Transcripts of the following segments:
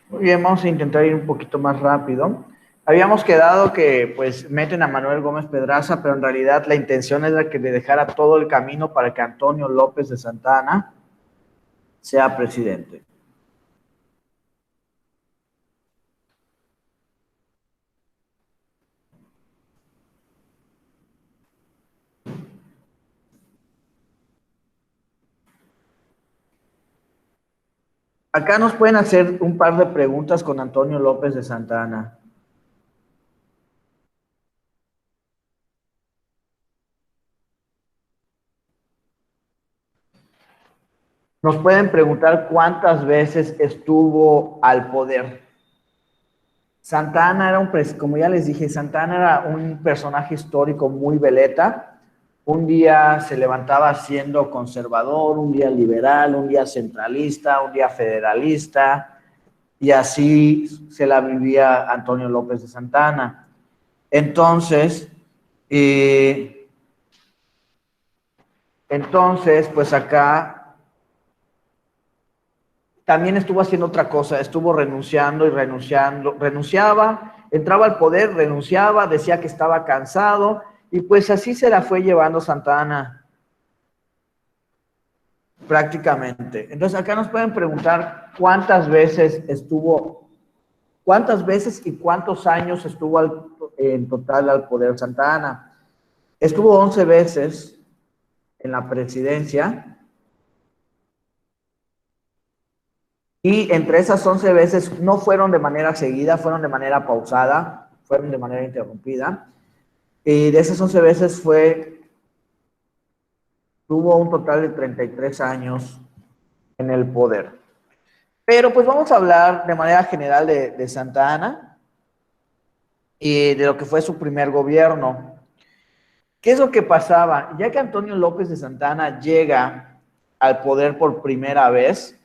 Muy bien, vamos a intentar ir un poquito más rápido. Habíamos quedado que pues meten a Manuel Gómez Pedraza, pero en realidad la intención es la que le dejara todo el camino para que Antonio López de Santa Anna sea presidente. Acá nos pueden hacer un par de preguntas con Antonio López de Santa Anna. Nos pueden preguntar cuántas veces estuvo al poder. Santa Anna era como ya les dije, Santa Anna era un personaje histórico muy veleta. Un día se levantaba siendo conservador, un día liberal, un día centralista, un día federalista, y así se la vivía Antonio López de Santa Anna. Entonces, pues acá también estuvo haciendo otra cosa, estuvo renunciando y renunciando, renunciaba, entraba al poder, renunciaba, decía que estaba cansado, y pues así se la fue llevando Santa Anna prácticamente. Entonces acá nos pueden preguntar cuántas veces y cuántos años estuvo en total al poder Santa Anna. Estuvo 11 veces en la presidencia, y entre esas 11 veces no fueron de manera seguida, fueron de manera pausada, fueron de manera interrumpida. Y de esas 11 veces tuvo un total de 33 años en el poder. Pero pues vamos a hablar de manera general de Santa Anna y de lo que fue su primer gobierno. ¿Qué es lo que pasaba? Ya que Antonio López de Santa Anna llega al poder por primera vez,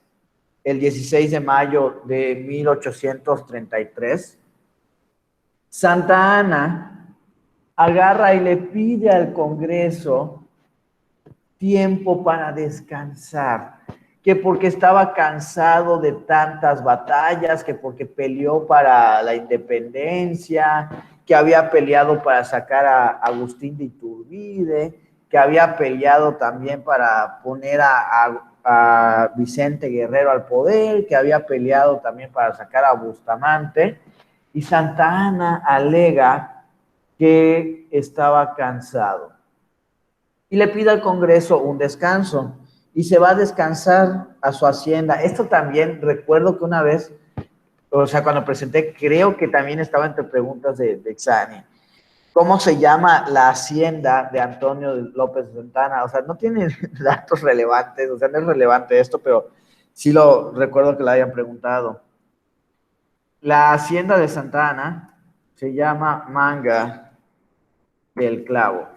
el 16 de mayo de 1833, Santa Anna agarra y le pide al Congreso tiempo para descansar, que porque estaba cansado de tantas batallas, que porque peleó para la independencia, que había peleado para sacar a Agustín de Iturbide, que había peleado también para poner a Vicente Guerrero al poder, que había peleado también para sacar a Bustamante, y Santa Anna alega que estaba cansado y le pide al Congreso un descanso y se va a descansar a su hacienda. Esto también recuerdo que una vez, o sea, cuando presenté, creo que también estaba entre preguntas de examen. ¿Cómo se llama la hacienda de Antonio López de Santa Anna? O sea, no tiene datos relevantes, o sea, no es relevante esto, pero sí lo recuerdo que la hayan preguntado. La hacienda de Santa Anna se llama Manga del Clavo.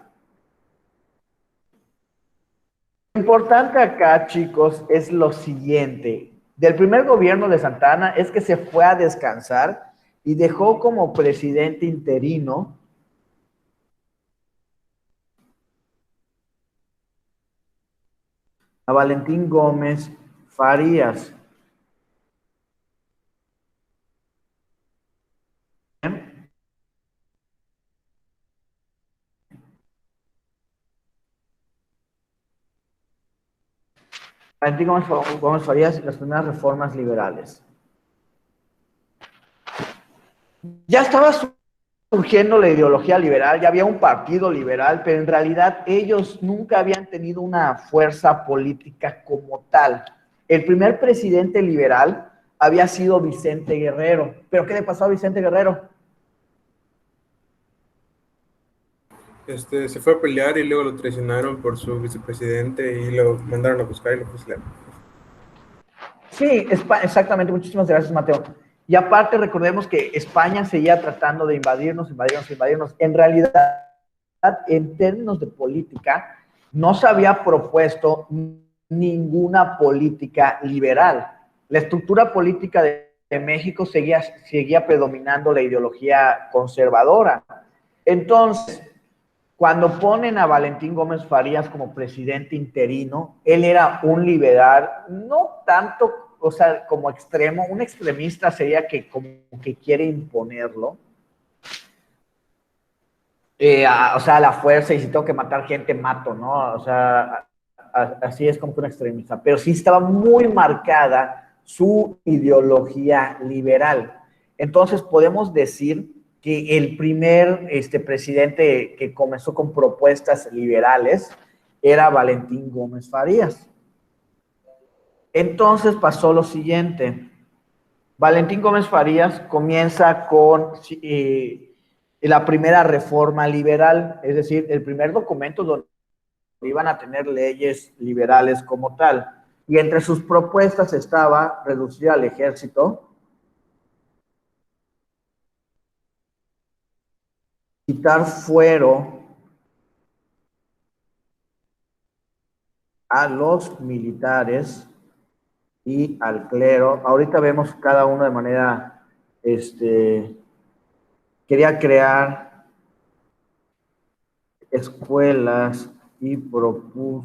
Lo importante acá, chicos, es lo siguiente. Del primer gobierno de Santa Anna es que se fue a descansar y dejó como presidente interino a Valentín Gómez Farías. Valentín Gómez Farías y las primeras reformas liberales. Ya estaba surgiendo la ideología liberal, ya había un partido liberal, pero en realidad ellos nunca habían tenido una fuerza política como tal. El primer presidente liberal había sido Vicente Guerrero. ¿Pero qué le pasó a Vicente Guerrero? Se fue a pelear y luego lo traicionaron por su vicepresidente y lo mandaron a buscar y lo fusilaron. Sí, exactamente. Muchísimas gracias, Mateo. Y aparte, recordemos que España seguía tratando de invadirnos. En realidad, en términos de política, no se había propuesto ninguna política liberal. La estructura política de México seguía predominando la ideología conservadora. Entonces, Cuando ponen a Valentín Gómez Farías como presidente interino, él era un liberal, no tanto, o sea, como extremo, un extremista sería que como que quiere imponerlo, o sea, a la fuerza, y si tengo que matar gente, mato, ¿no? O sea, así es como que un extremista, pero sí estaba muy marcada su ideología liberal. Entonces podemos decir que el primer presidente que comenzó con propuestas liberales era Valentín Gómez Farías. Entonces pasó lo siguiente. Valentín Gómez Farías comienza con la primera reforma liberal, es decir, el primer documento donde iban a tener leyes liberales como tal. Y entre sus propuestas estaba reducir al ejército, quitar fuero a los militares y al clero. Ahorita vemos cada uno de manera, quería crear escuelas y propuso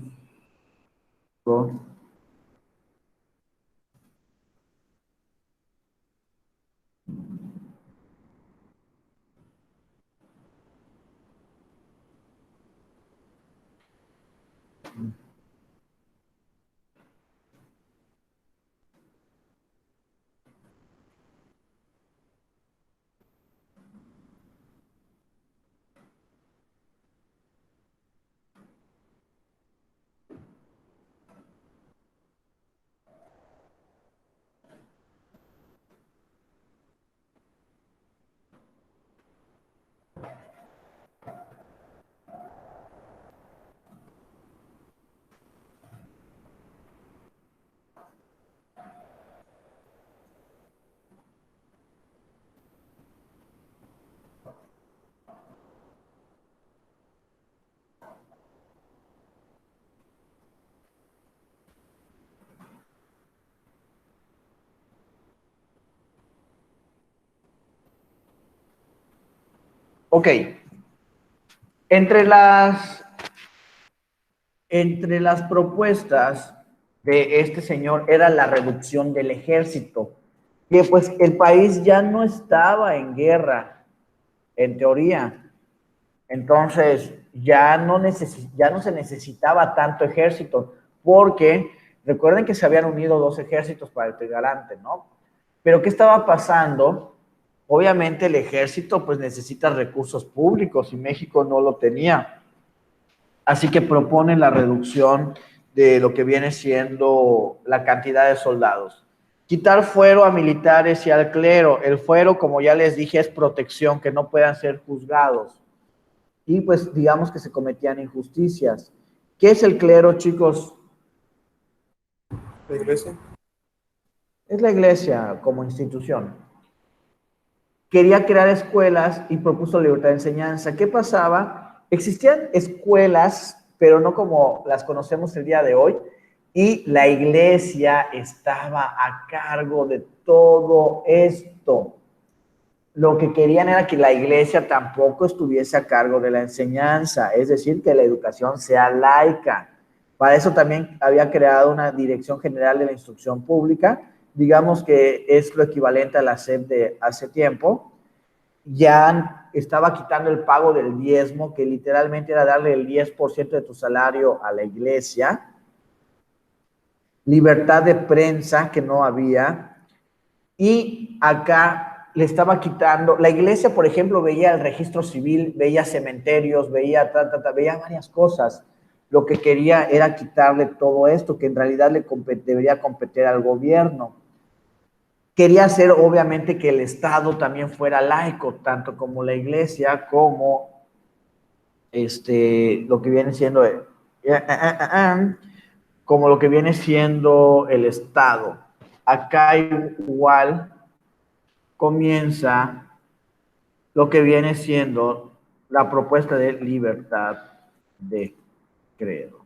Ok, entre las, entre las propuestas de este señor era la reducción del ejército, que pues el país ya no estaba en guerra, en teoría. Entonces ya no se necesitaba tanto ejército, porque recuerden que se habían unido dos ejércitos para el Trigarante, ¿no? Pero ¿qué estaba pasando? Obviamente el ejército pues necesita recursos públicos y México no lo tenía. Así que proponen la reducción de lo que viene siendo la cantidad de soldados. Quitar fuero a militares y al clero. El fuero, como ya les dije, es protección, que no puedan ser juzgados. Y pues digamos que se cometían injusticias. ¿Qué es el clero, chicos? ¿La iglesia? Es la iglesia como institución. Quería crear escuelas y propuso libertad de enseñanza. ¿Qué pasaba? Existían escuelas, pero no como las conocemos el día de hoy, y la iglesia estaba a cargo de todo esto. Lo que querían era que la iglesia tampoco estuviese a cargo de la enseñanza, es decir, que la educación sea laica. Para eso también había creado una Dirección General de la Instrucción Pública, digamos que es lo equivalente a la SEP de hace tiempo. Ya estaba quitando el pago del diezmo, que literalmente era darle el 10% de tu salario a la iglesia. Libertad de prensa, que no había. Y acá le estaba quitando, la iglesia, por ejemplo, veía el registro civil, veía cementerios, veía, veía varias cosas. Lo que quería era quitarle todo esto, que en realidad debería competir al gobierno. Quería hacer, obviamente, que el Estado también fuera laico, tanto como la iglesia, como lo que viene siendo, como lo que viene siendo el Estado. Acá igual comienza lo que viene siendo la propuesta de libertad de credo.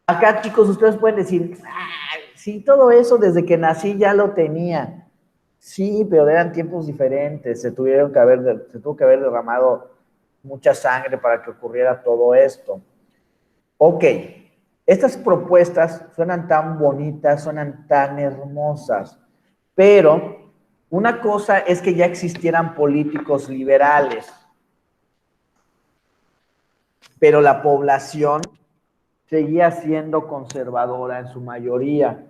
Acá, chicos, ustedes pueden decir, ah, sí, todo eso desde que nací ya lo tenía. Sí, pero eran tiempos diferentes, se tuvo que haber derramado mucha sangre para que ocurriera todo esto. Ok, estas propuestas suenan tan bonitas, suenan tan hermosas, pero una cosa es que ya existieran políticos liberales, pero la población seguía siendo conservadora en su mayoría.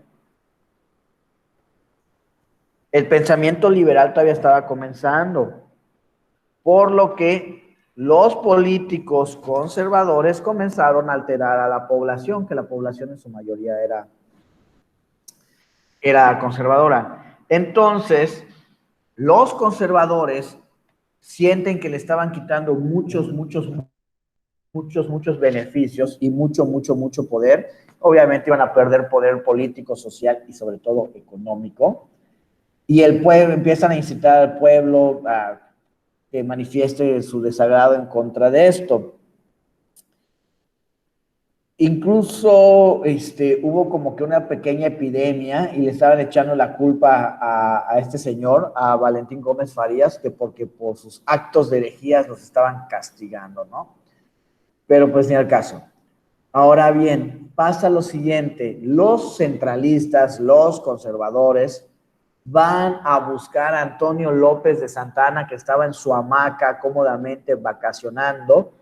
El pensamiento liberal todavía estaba comenzando, por lo que los políticos conservadores comenzaron a alterar a la población, que la población en su mayoría era conservadora. Entonces, los conservadores sienten que le estaban quitando muchos beneficios y mucho poder. Obviamente iban a perder poder político, social y sobre todo económico. Y el pueblo, empiezan a incitar al pueblo a que manifieste su desagrado en contra de esto. Incluso hubo como que una pequeña epidemia y le estaban echando la culpa a este señor, a Valentín Gómez Farías, que porque por sus actos de herejías los estaban castigando, ¿no? Pero pues ni al caso. Ahora bien, pasa lo siguiente, los centralistas, los conservadores, van a buscar a Antonio López de Santana, que estaba en su hamaca cómodamente vacacionando,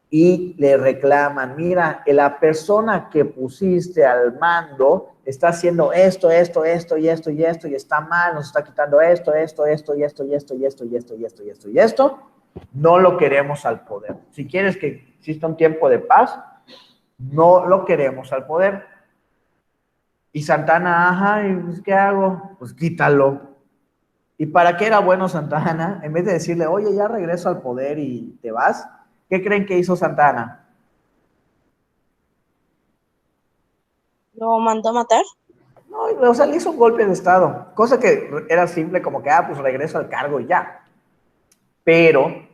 y le reclaman, mira, la persona que pusiste al mando está haciendo esto, y está mal, nos está quitando esto, no lo queremos al poder. Si quieres que exista un tiempo de paz, no lo queremos al poder. Y Santana, ajá, ¿y pues qué hago? Pues quítalo. ¿Y para qué era bueno Santana? En vez de decirle, oye, ya regreso al poder y te vas, ¿qué creen que hizo Santana? ¿Lo mandó a matar? No, o sea, le hizo un golpe de estado, cosa que era simple como que, pues regreso al cargo y ya. Pero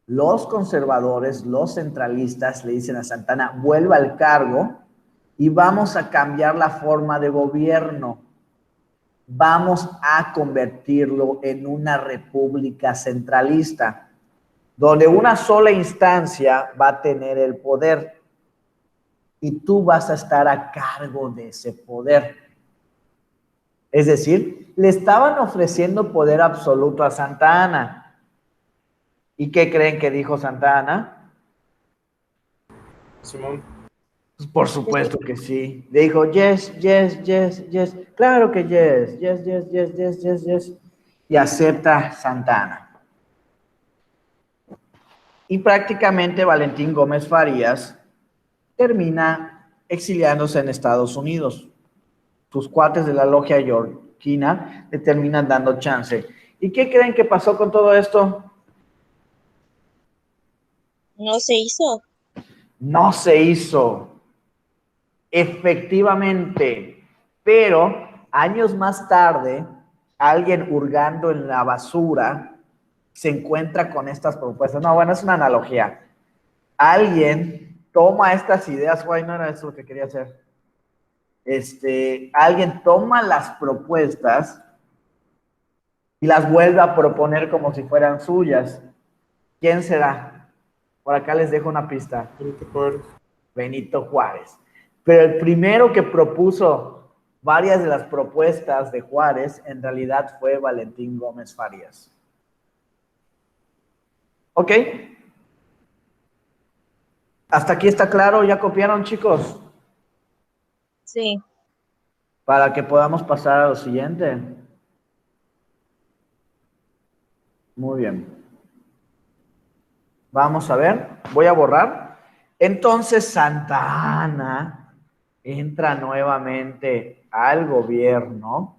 los conservadores, los centralistas le dicen a Santana, vuelva al cargo y vamos a cambiar la forma de gobierno. Vamos a convertirlo en una república centralista, donde una sola instancia va a tener el poder y tú vas a estar a cargo de ese poder. Es decir, le estaban ofreciendo poder absoluto a Santa Anna. ¿Y qué creen que dijo Santa Anna? Simón. Pues por supuesto que sí. Le dijo, yes, yes, yes, yes. Claro que yes, yes, yes, yes, yes, yes, yes. Y acepta Santa Anna. Y prácticamente Valentín Gómez Farías termina exiliándose en Estados Unidos. Sus cuates de la logia yorquina le terminan dando chance. ¿Y qué creen que pasó con todo esto? No se hizo. No se hizo, efectivamente, pero años más tarde, alguien hurgando en la basura se encuentra con estas propuestas. No, bueno, es una analogía. Alguien toma estas ideas, güey, no era eso lo que quería hacer. Alguien toma las propuestas y las vuelve a proponer como si fueran suyas. ¿Quién será? Por acá les dejo una pista. Benito Juárez. Benito Juárez. Pero el primero que propuso varias de las propuestas de Juárez en realidad fue Valentín Gómez Farías. ¿Ok? ¿Hasta aquí está claro? ¿Ya copiaron, chicos? Sí. Para que podamos pasar a lo siguiente. Muy bien. Vamos a ver. Voy a borrar. Entonces Santa Anna entra nuevamente al gobierno,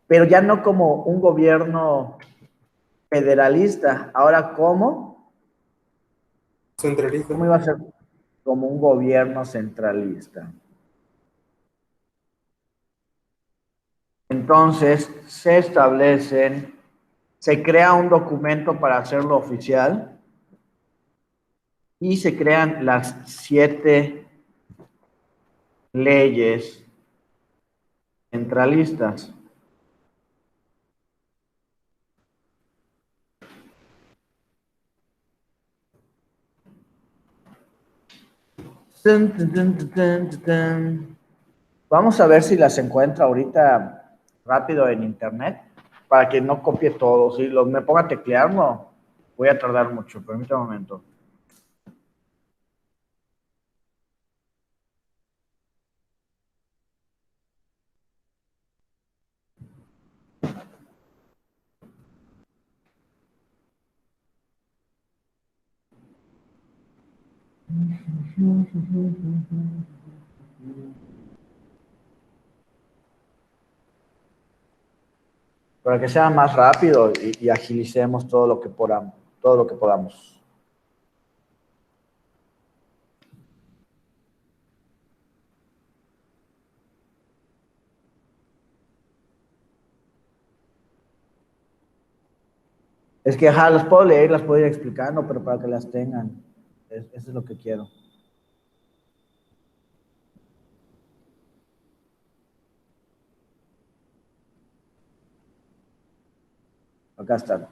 pero ya no como un gobierno federalista. Ahora, Centralista. ¿cómo iba a ser? Como un gobierno centralista. Entonces, se crea un documento para hacerlo oficial y se crean las 7 leyes centralistas. Tun, tun, tun, tun, tun, tun, tun. Vamos a ver si las encuentro ahorita rápido en internet para que no copie todo. Si me ponga a teclear, no voy a tardar mucho. Permítame un momento. Para que sea más rápido y agilicemos todo lo que podamos, todo lo que podamos. Es que, ajá, las puedo leer, las puedo ir explicando, pero para que las tengan. Eso es lo que quiero. Acá están.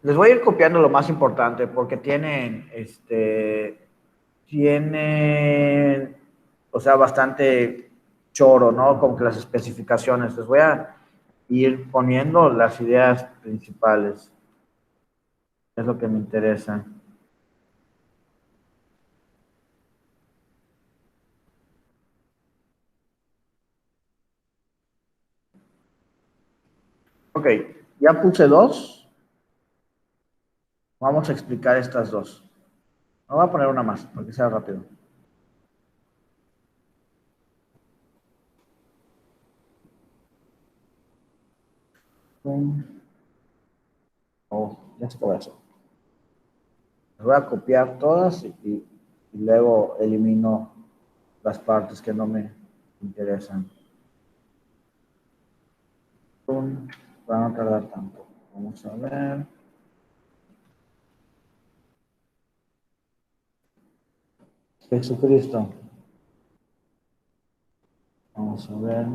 Les voy a ir copiando lo más importante porque tienen, o sea, bastante choro, ¿no? Como que las especificaciones. Les voy a ir poniendo las ideas principales. Es lo que me interesa. Ok, ya puse dos. Vamos a explicar estas dos. Me voy a poner una más para que sea rápido. Oh, ya se acabó eso. Las voy a copiar todas y luego elimino las partes que no me interesan. Para no tardar tanto. Vamos a ver. Jesucristo. Vamos a ver.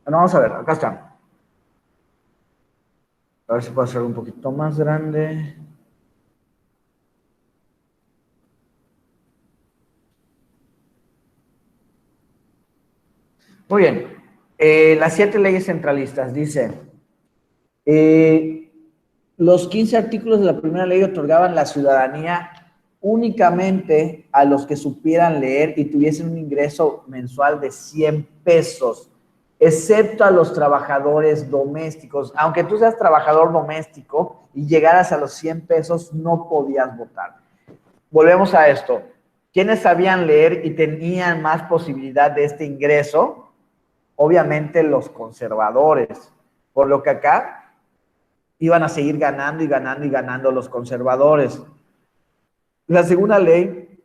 Bueno, vamos a ver, acá está. A ver si puedo hacer un poquito más grande. Muy bien. Las 7 leyes centralistas. Dice, los 15 artículos de la primera ley otorgaban la ciudadanía únicamente a los que supieran leer y tuviesen un ingreso mensual de 100 pesos, excepto a los trabajadores domésticos. Aunque tú seas trabajador doméstico y llegaras a los 100 pesos, no podías votar. Volvemos a esto. ¿Quiénes sabían leer y tenían más posibilidad de este ingreso? Obviamente los conservadores. Por lo que acá iban a seguir ganando y ganando y ganando los conservadores. La segunda ley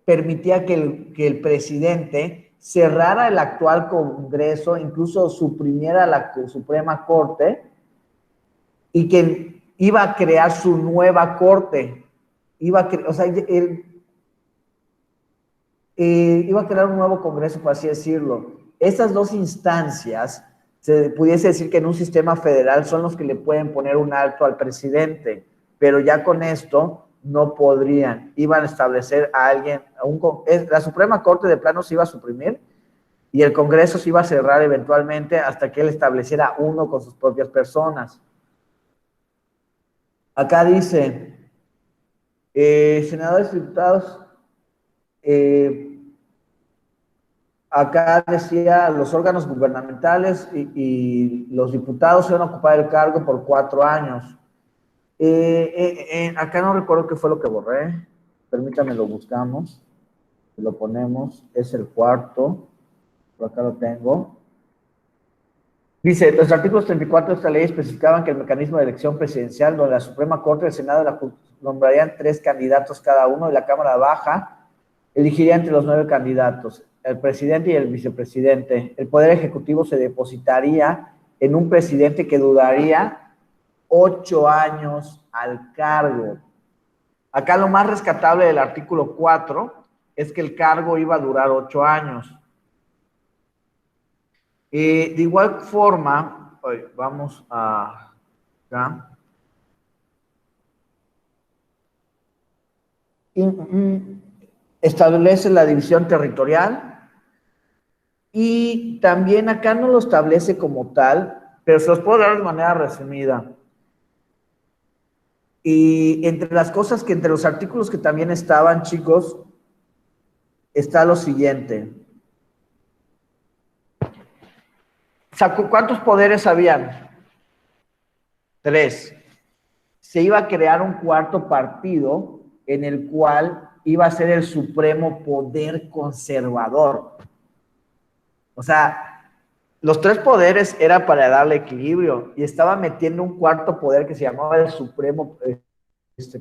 permitía que el presidente cerrara el actual Congreso, incluso suprimiera la Suprema Corte y que iba a crear su nueva corte. O sea, iba a crear un nuevo Congreso, por así decirlo. Estas dos instancias, se pudiese decir que en un sistema federal son los que le pueden poner un alto al presidente, pero ya con esto no podrían. Iban a establecer a alguien, la Suprema Corte de plano se iba a suprimir y el Congreso se iba a cerrar eventualmente hasta que él estableciera uno con sus propias personas. Acá dice, senadores y diputados, acá decía, los órganos gubernamentales y los diputados se van a ocupar el cargo por 4 años. Acá no recuerdo qué fue lo que borré. Permítame, lo buscamos. Lo ponemos. Es el cuarto. Por acá lo tengo. Dice, los artículos 34 de esta ley especificaban que el mecanismo de elección presidencial, donde la Suprema Corte y el Senado nombrarían 3 candidatos cada uno, y la Cámara Baja elegiría entre los 9 candidatos, el presidente y el vicepresidente. El Poder Ejecutivo se depositaría en un presidente que duraría 8 años al cargo. Acá lo más rescatable del artículo 4 es que el cargo iba a durar 8 años. De igual forma, vamos a acá. Establece la división territorial y también acá no lo establece como tal, pero se los puedo dar de manera resumida. Y entre las cosas que, entre los artículos que también estaban, chicos, está lo siguiente. ¿Cuántos poderes habían? 3. Se iba a crear un cuarto partido en el cual iba a ser el supremo poder conservador. O sea, los 3 poderes era para darle equilibrio y estaba metiendo un cuarto poder que se llamaba el supremo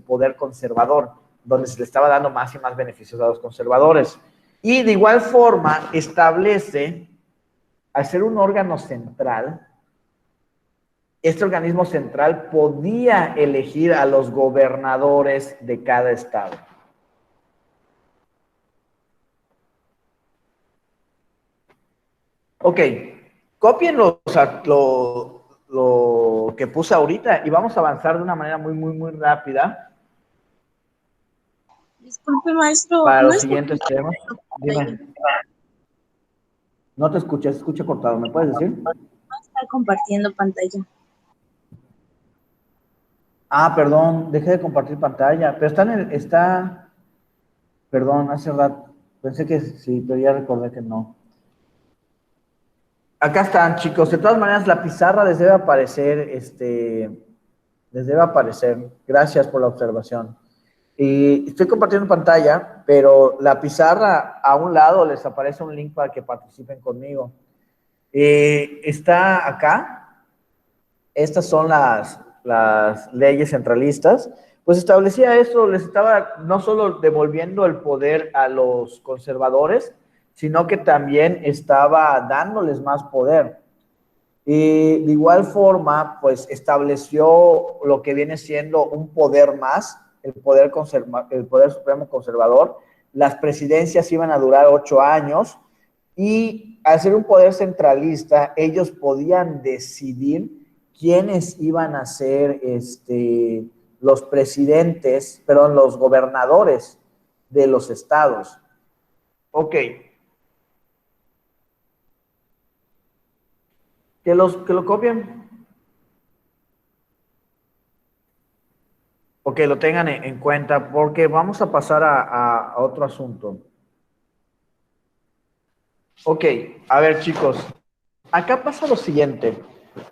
poder conservador, donde se le estaba dando más y más beneficios a los conservadores. Y de igual forma establece, al ser un órgano central, este organismo central podía elegir a los gobernadores de cada estado. Ok, copien lo que puse ahorita y vamos a avanzar de una manera muy rápida. Disculpe, maestro. Para ¿no los es siguientes temas. Dime. No te escuché, se escucha cortado. ¿Me puedes decir? estar compartiendo pantalla? Ah, perdón, dejé de compartir pantalla. Pero perdón, hace rato. Pensé que sí, pero ya recordé que no. Acá están, chicos. De todas maneras, la pizarra les debe aparecer, les debe aparecer. Gracias por la observación. Y estoy compartiendo pantalla, pero la pizarra a un lado les aparece un link para que participen conmigo. Está acá. Estas son las leyes centralistas. Pues establecía eso, les estaba no solo devolviendo el poder a los conservadores, sino que también estaba dándoles más poder. Y de igual forma, pues estableció lo que viene siendo un poder más, el poder supremo conservador. Las presidencias iban a durar 8 años y al ser un poder centralista, ellos podían decidir quiénes iban a ser los los gobernadores de los estados. Ok. Que lo copien. O que lo tengan en cuenta, porque vamos a pasar a otro asunto. Ok, a ver, chicos. Acá pasa lo siguiente.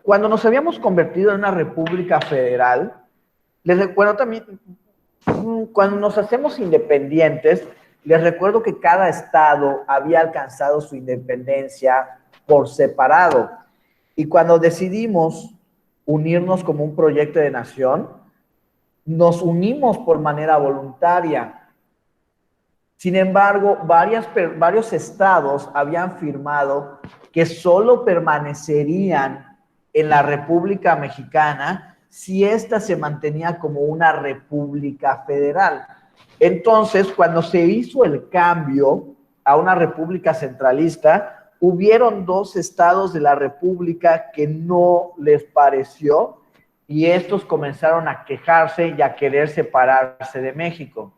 Cuando nos habíamos convertido en una república federal, les recuerdo también, cuando nos hacemos independientes, les recuerdo que cada estado había alcanzado su independencia por separado. Y cuando decidimos unirnos como un proyecto de nación, nos unimos por manera voluntaria. Sin embargo, varios estados habían firmado que solo permanecerían en la República Mexicana si ésta se mantenía como una república federal. Entonces, cuando se hizo el cambio a una república centralista, hubieron 2 estados de la república que no les pareció y estos comenzaron a quejarse y a querer separarse de México.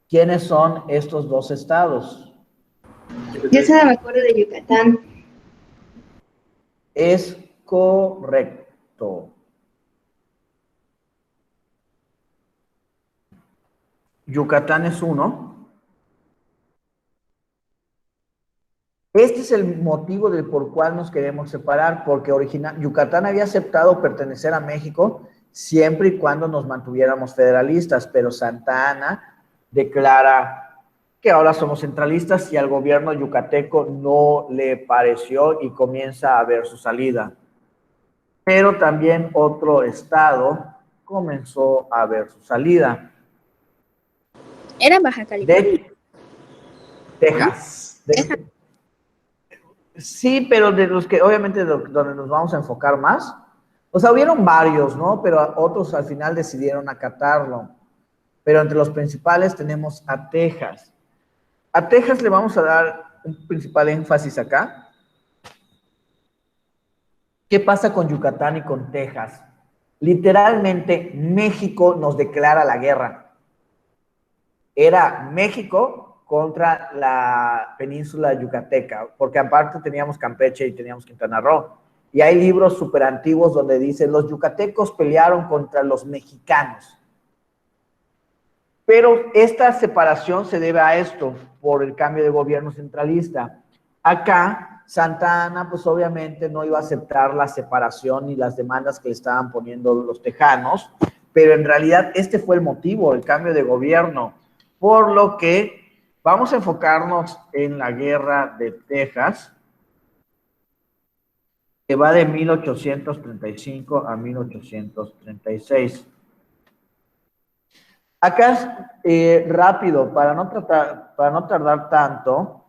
¿Quiénes son estos 2 estados? Yo solo me acuerdo de Yucatán. Es correcto. Yucatán es uno. Este es el motivo del por cual nos queremos separar, porque Yucatán había aceptado pertenecer a México siempre y cuando nos mantuviéramos federalistas, pero Santa Anna declara que ahora somos centralistas y al gobierno yucateco no le pareció y comienza a ver su salida. Pero también otro estado comenzó a ver su salida. Era Baja California. De Texas. Sí, pero de los que obviamente donde nos vamos a enfocar más, o sea, hubieron varios, ¿no? Pero otros al final decidieron acatarlo. Pero entre los principales tenemos a Texas. A Texas le vamos a dar un principal énfasis acá. ¿Qué pasa con Yucatán y con Texas? Literalmente, México nos declara la guerra. Era México contra la península yucateca, porque aparte teníamos Campeche y teníamos Quintana Roo. Y hay libros súper antiguos donde dicen, los yucatecos pelearon contra los mexicanos. Pero esta separación se debe a esto, por el cambio de gobierno centralista. Acá, Santa Anna, pues obviamente no iba a aceptar la separación ni las demandas que le estaban poniendo los tejanos, pero en realidad este fue el motivo, el cambio de gobierno, por lo que vamos a enfocarnos en la guerra de Texas, que va de 1835 a 1836. Acá es rápido, para no tardar tanto.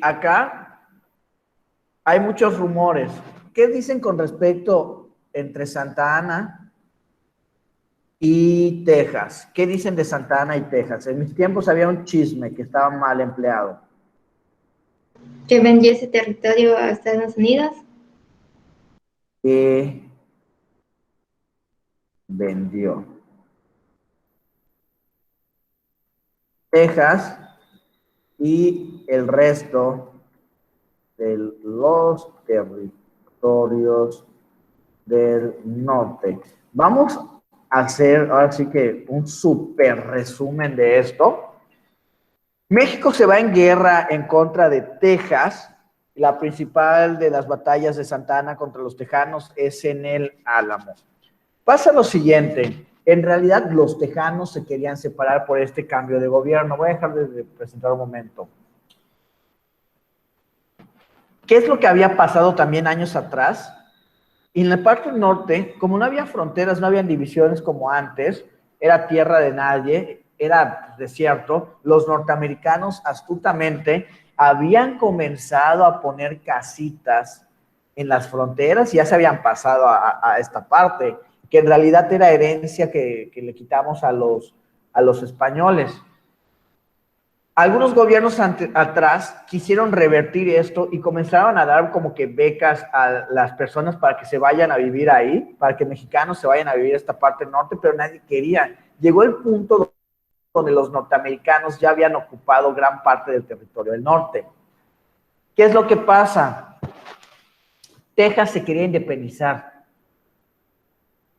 Acá hay muchos rumores. ¿Qué dicen con respecto entre Santa Ana y Texas? ¿Qué dicen de Santa Ana y Texas? En mis tiempos había un chisme que estaba mal empleado. Que vendió ese territorio a Estados Unidos. Que vendió Texas y el resto de los territorios del norte. Vamos a hacer ahora sí que un súper resumen de esto. México se va en guerra en contra de Texas. La principal de las batallas de Santa Ana contra los tejanos es en el Álamo. Pasa lo siguiente. En realidad, los tejanos se querían separar por este cambio de gobierno. Voy a dejar de presentar un momento. ¿Qué es lo que había pasado también años atrás? En la parte norte, como no había fronteras, no habían divisiones como antes, era tierra de nadie, era desierto, los norteamericanos astutamente habían comenzado a poner casitas en las fronteras y ya se habían pasado a esta parte, que en realidad era herencia que le quitamos a los españoles. Algunos gobiernos atrás quisieron revertir esto y comenzaron a dar como que becas a las personas para que se vayan a vivir ahí, para que mexicanos se vayan a vivir a esta parte norte, pero nadie quería. Llegó el punto donde los norteamericanos ya habían ocupado gran parte del territorio del norte. ¿Qué es lo que pasa? Texas se quería independizar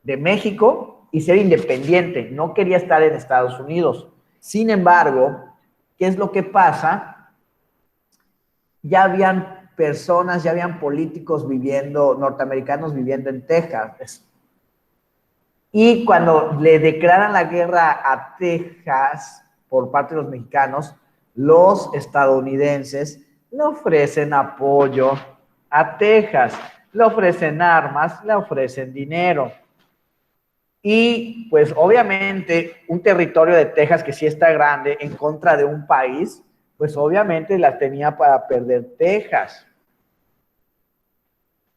de México y ser independiente, no quería estar en Estados Unidos. Sin embargo, ¿qué es lo que pasa? Ya habían personas, ya habían políticos viviendo, norteamericanos viviendo en Texas. Y cuando le declaran la guerra a Texas por parte de los mexicanos, los estadounidenses le ofrecen apoyo a Texas, le ofrecen armas, le ofrecen dinero. Y pues obviamente un territorio de Texas que sí está grande en contra de un país, pues obviamente las tenía para perder Texas.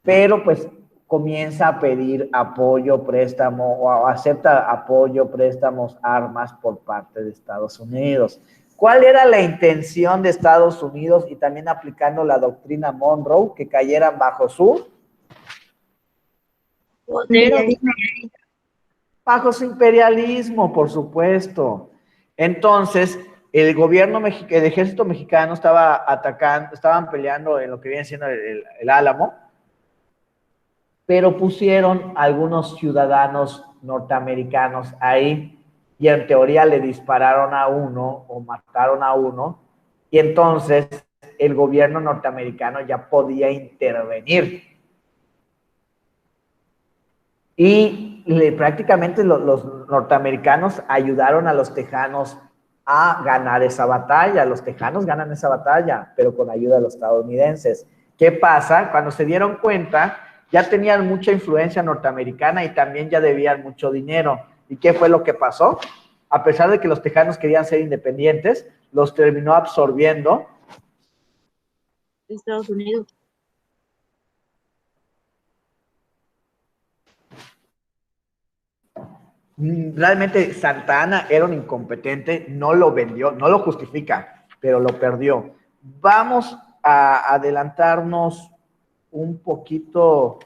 Pero pues comienza a pedir apoyo, préstamo, o acepta apoyo, préstamos, armas por parte de Estados Unidos. ¿Cuál era la intención de Estados Unidos y también aplicando la doctrina Monroe, que cayeran bajo su imperialismo, por supuesto? Entonces, el gobierno mexicano, el ejército mexicano estaba atacando, estaban peleando en lo que viene siendo el Álamo, pero pusieron algunos ciudadanos norteamericanos ahí y en teoría le dispararon a uno o mataron a uno y entonces el gobierno norteamericano ya podía intervenir. Y prácticamente los norteamericanos ayudaron a los tejanos a ganar esa batalla. Los tejanos ganan esa batalla, pero con ayuda de los estadounidenses. ¿Qué pasa? Cuando se dieron cuenta, ya tenían mucha influencia norteamericana y también ya debían mucho dinero. ¿Y qué fue lo que pasó? A pesar de que los tejanos querían ser independientes, los terminó absorbiendo Estados Unidos. Realmente Santa Anna era un incompetente, no lo vendió, no lo justifica, pero lo perdió. Vamos a adelantarnos un poquito.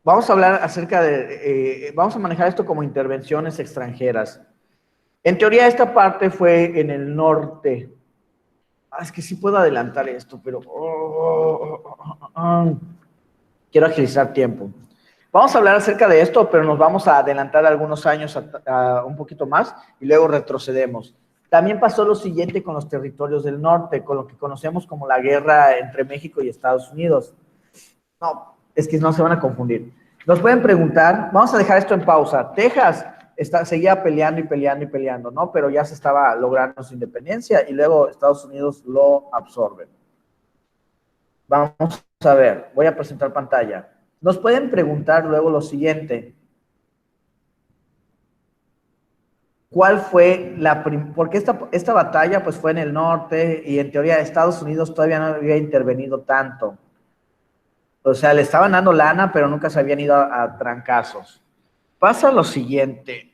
Vamos a hablar acerca de, vamos a manejar esto como intervenciones extranjeras. En teoría esta parte fue en el norte. Es que sí puedo adelantar esto, pero quiero agilizar tiempo. Vamos a hablar acerca de esto, pero nos vamos a adelantar algunos años un poquito más y luego retrocedemos. También pasó lo siguiente con los territorios del norte, con lo que conocemos como la guerra entre México y Estados Unidos. No, es que no se van a confundir. Nos pueden preguntar, vamos a dejar esto en pausa. Texas seguía peleando y peleando y peleando, ¿no? Pero ya se estaba logrando su independencia y luego Estados Unidos lo absorbe. Vamos a ver, voy a presentar pantalla. Nos pueden preguntar luego lo siguiente. ¿Cuál fue porque esta batalla pues fue en el norte y en teoría Estados Unidos todavía no había intervenido tanto. O sea, le estaban dando lana, pero nunca se habían ido a trancazos. Pasa lo siguiente.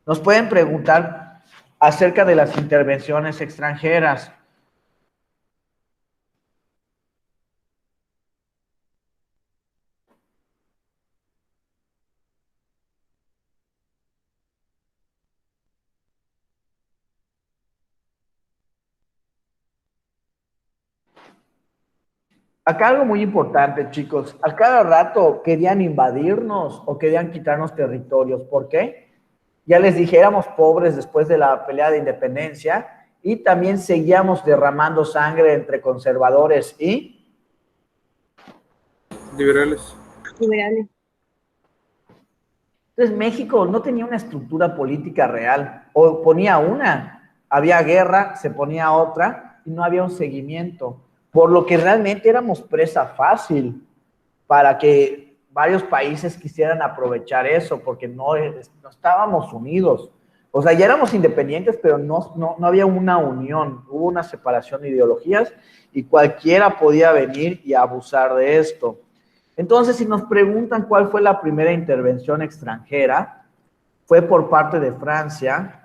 Nos pueden preguntar acerca de las intervenciones extranjeras. Acá algo muy importante, chicos. A cada rato querían invadirnos o querían quitarnos territorios. ¿Por qué? Ya les dije, éramos pobres después de la pelea de independencia y también seguíamos derramando sangre entre conservadores y Liberales. Liberales. entonces México no tenía una estructura política real, o ponía una, había guerra, se ponía otra y no había un seguimiento, por lo que realmente éramos presa fácil para que varios países quisieran aprovechar eso, porque no estábamos unidos. O sea, ya éramos independientes, pero no había una unión, hubo una separación de ideologías y cualquiera podía venir y abusar de esto. Entonces, si nos preguntan cuál fue la primera intervención extranjera, fue por parte de Francia,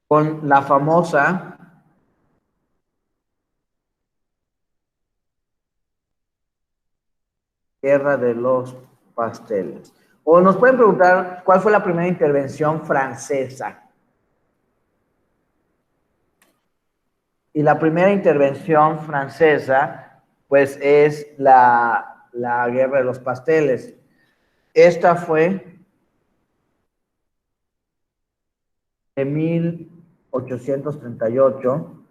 con la famosa Guerra de los Pasteles. O nos pueden preguntar cuál fue la primera intervención francesa. Y la primera intervención francesa, pues es la Guerra de los Pasteles. Esta fue de 1838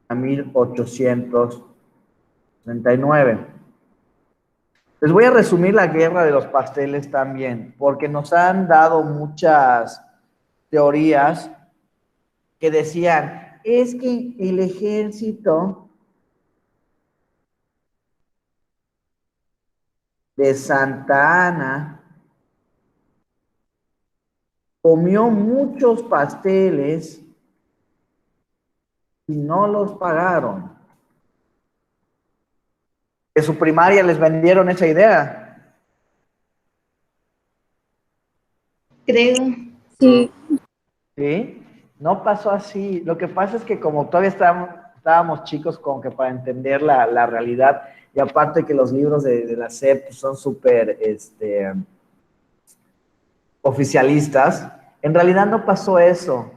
a 1839. Les voy a resumir la Guerra de los Pasteles también, porque nos han dado muchas teorías que decían, es que el ejército de Santa Anna comió muchos pasteles y no los pagaron. De su primaria les vendieron esa idea. Creo. Sí, ¿Sí? No pasó así. Lo que pasa es que como todavía estábamos chicos como que para entender la realidad, y aparte que los libros de la SEP son súper oficialistas, en realidad no pasó eso.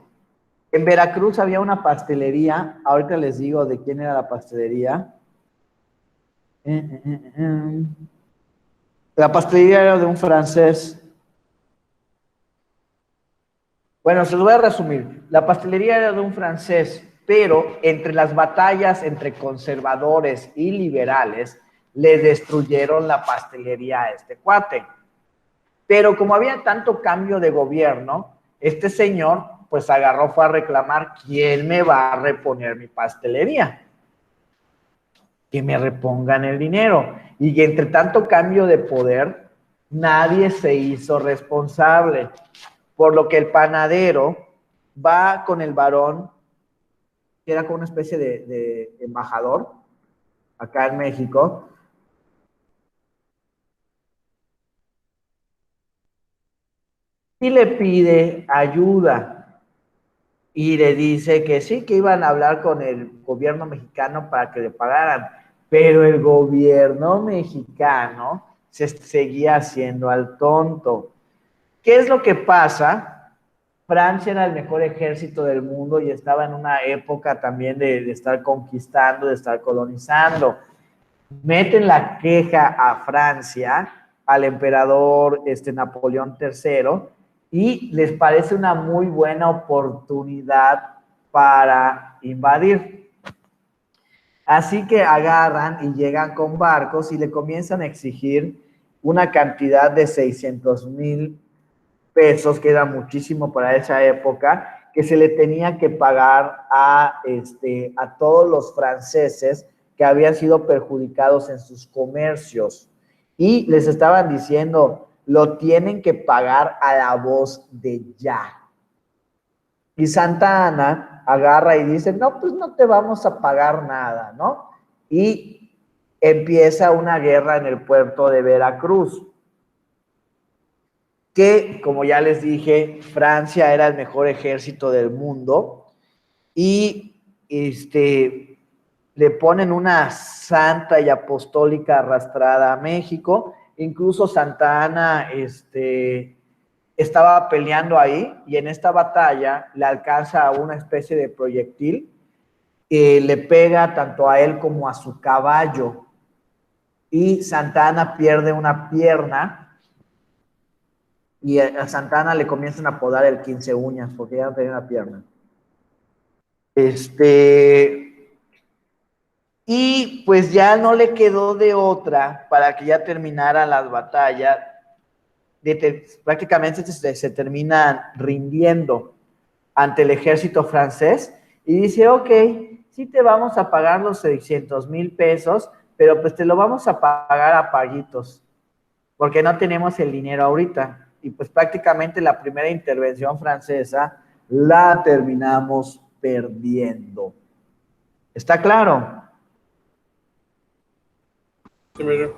En Veracruz había una pastelería, ahorita les digo de quién era la pastelería. La pastelería era de un francés. Bueno, se los voy a resumir. La pastelería era de un francés, pero entre las batallas entre conservadores y liberales, le destruyeron la pastelería a este cuate. Pero como había tanto cambio de gobierno, este señor pues agarró, fue a reclamar, ¿quién me va a reponer mi pastelería? Que me repongan el dinero. Y entre tanto cambio de poder, nadie se hizo responsable. Por lo que el panadero va con el varón, que era como una especie de embajador, acá en México, y le pide ayuda. Y le dice que sí, que iban a hablar con el gobierno mexicano para que le pagaran. Pero el gobierno mexicano se seguía haciendo al tonto. ¿Qué es lo que pasa? Francia era el mejor ejército del mundo y estaba en una época también de estar conquistando, de estar colonizando. Meten la queja a Francia, al emperador Napoleón III, y les parece una muy buena oportunidad para invadir. Así que agarran y llegan con barcos y le comienzan a exigir una cantidad de 600,000 pesos, que era muchísimo para esa época, que se le tenía que pagar a todos los franceses que habían sido perjudicados en sus comercios. Y les estaban diciendo, lo tienen que pagar a la voz de ya. Y Santa Anna agarra y dice, no, pues no te vamos a pagar nada, ¿no? Y empieza una guerra en el puerto de Veracruz, que, como ya les dije, Francia era el mejor ejército del mundo, y le ponen una santa y apostólica arrastrada a México. Incluso Santa Anna estaba peleando ahí, y en esta batalla le alcanza una especie de proyectil que le pega tanto a él como a su caballo, y Santa Anna pierde una pierna, y a Santa Anna le comienzan a apodar el 15 uñas, porque ya no tenía una pierna. Y pues ya no le quedó de otra para que ya terminaran las batallas. Prácticamente se terminan rindiendo ante el ejército francés, y dice, ok, sí te vamos a pagar los 600,000 pesos, pero pues te lo vamos a pagar a paguitos, porque no tenemos el dinero ahorita. Y pues prácticamente la primera intervención francesa la terminamos perdiendo. ¿Está claro? Sí, mayor.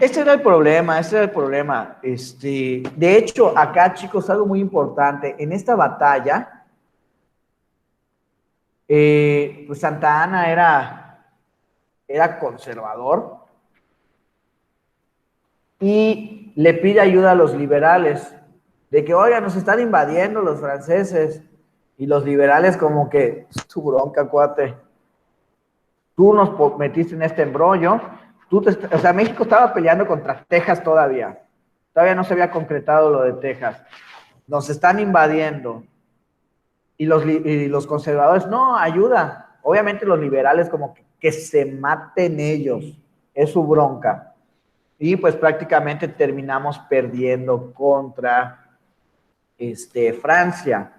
Este era el problema, este era el problema. De hecho, acá, chicos, algo muy importante. En esta batalla, pues Santa Anna era conservador, y le pide ayuda a los liberales, de que, oigan, nos están invadiendo los franceses. Y los liberales como que, tu bronca, cuate. Tú nos metiste en este embrollo. O sea, México estaba peleando contra Texas todavía. Todavía no se había concretado lo de Texas. Nos están invadiendo. Y los conservadores, no, ayuda. Obviamente los liberales como que se maten ellos. Es su bronca. Y pues prácticamente terminamos perdiendo contra Francia.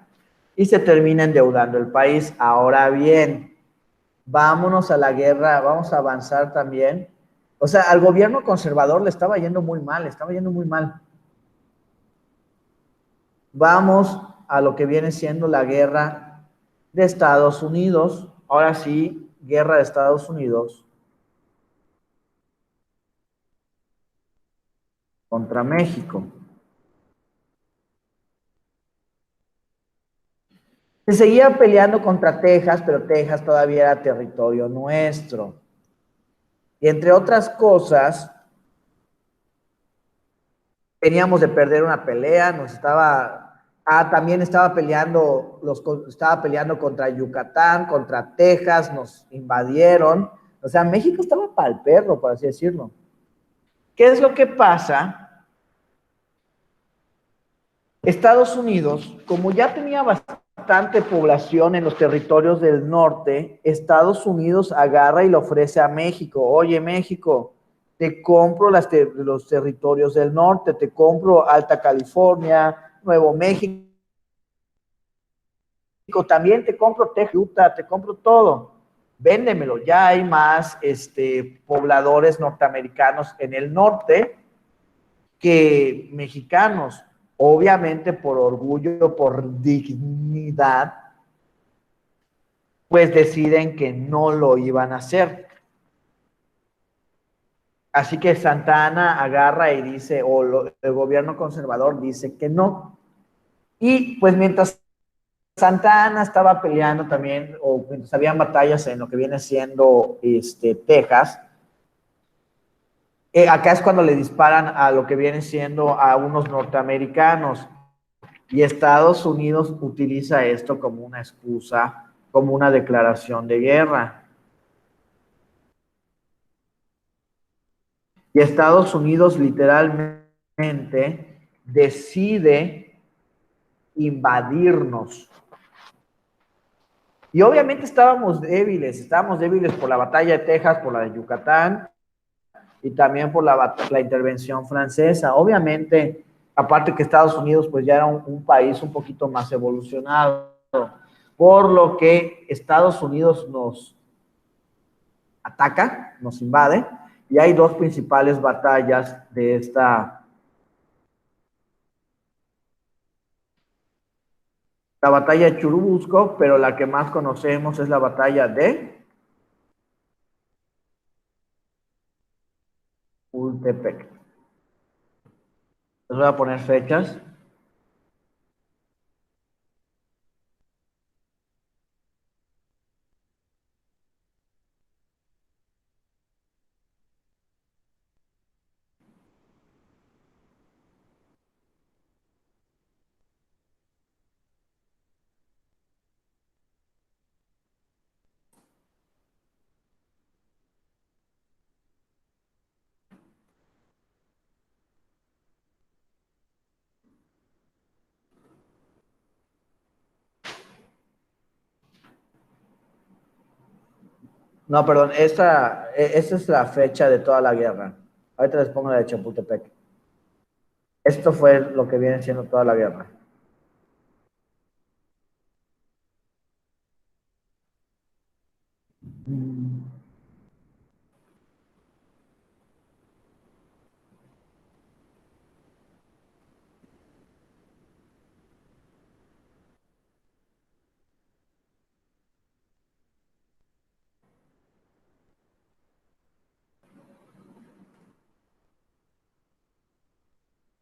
Y se termina endeudando el país. Ahora bien, vámonos a la guerra, vamos a avanzar también. O sea, al gobierno conservador le estaba yendo muy mal, le estaba yendo muy mal. Vamos a lo que viene siendo la guerra de Estados Unidos. Ahora sí, guerra de Estados Unidos contra México. Se seguía peleando contra Texas, pero Texas todavía era territorio nuestro. Y entre otras cosas, veníamos de perder una pelea, también estaba peleando contra Yucatán, contra Texas, nos invadieron. O sea, México estaba para el perro, por así decirlo. ¿Qué es lo que pasa? Estados Unidos, como ya tenía bastante bastante población en los territorios del norte, Estados Unidos agarra y le ofrece a México, oye México, te compro los territorios del norte, te compro Alta California, Nuevo México, también te compro Texas, Utah, te compro todo, véndemelo. Ya hay más pobladores norteamericanos en el norte que mexicanos. Obviamente por orgullo, por dignidad, pues deciden que no lo iban a hacer. Así que Santa Anna agarra y dice, el gobierno conservador dice que no. Y pues mientras Santa Anna estaba peleando también, o mientras habían batallas en lo que viene siendo Texas, acá es cuando le disparan a lo que viene siendo a unos norteamericanos. Y Estados Unidos utiliza esto como una excusa, como una declaración de guerra. Y Estados Unidos literalmente decide invadirnos. Y obviamente estábamos débiles por la batalla de Texas, por la de Yucatán y también por la intervención francesa. Obviamente, aparte que Estados Unidos pues ya era un país un poquito más evolucionado, por lo que Estados Unidos nos ataca, nos invade, y hay dos principales batallas de la batalla de Churubusco, pero la que más conocemos es la batalla de Chapultepec. Les voy a poner fechas. No, perdón, esta es la fecha de toda la guerra. Ahorita les pongo la de Chapultepec. Esto fue lo que viene siendo toda la guerra.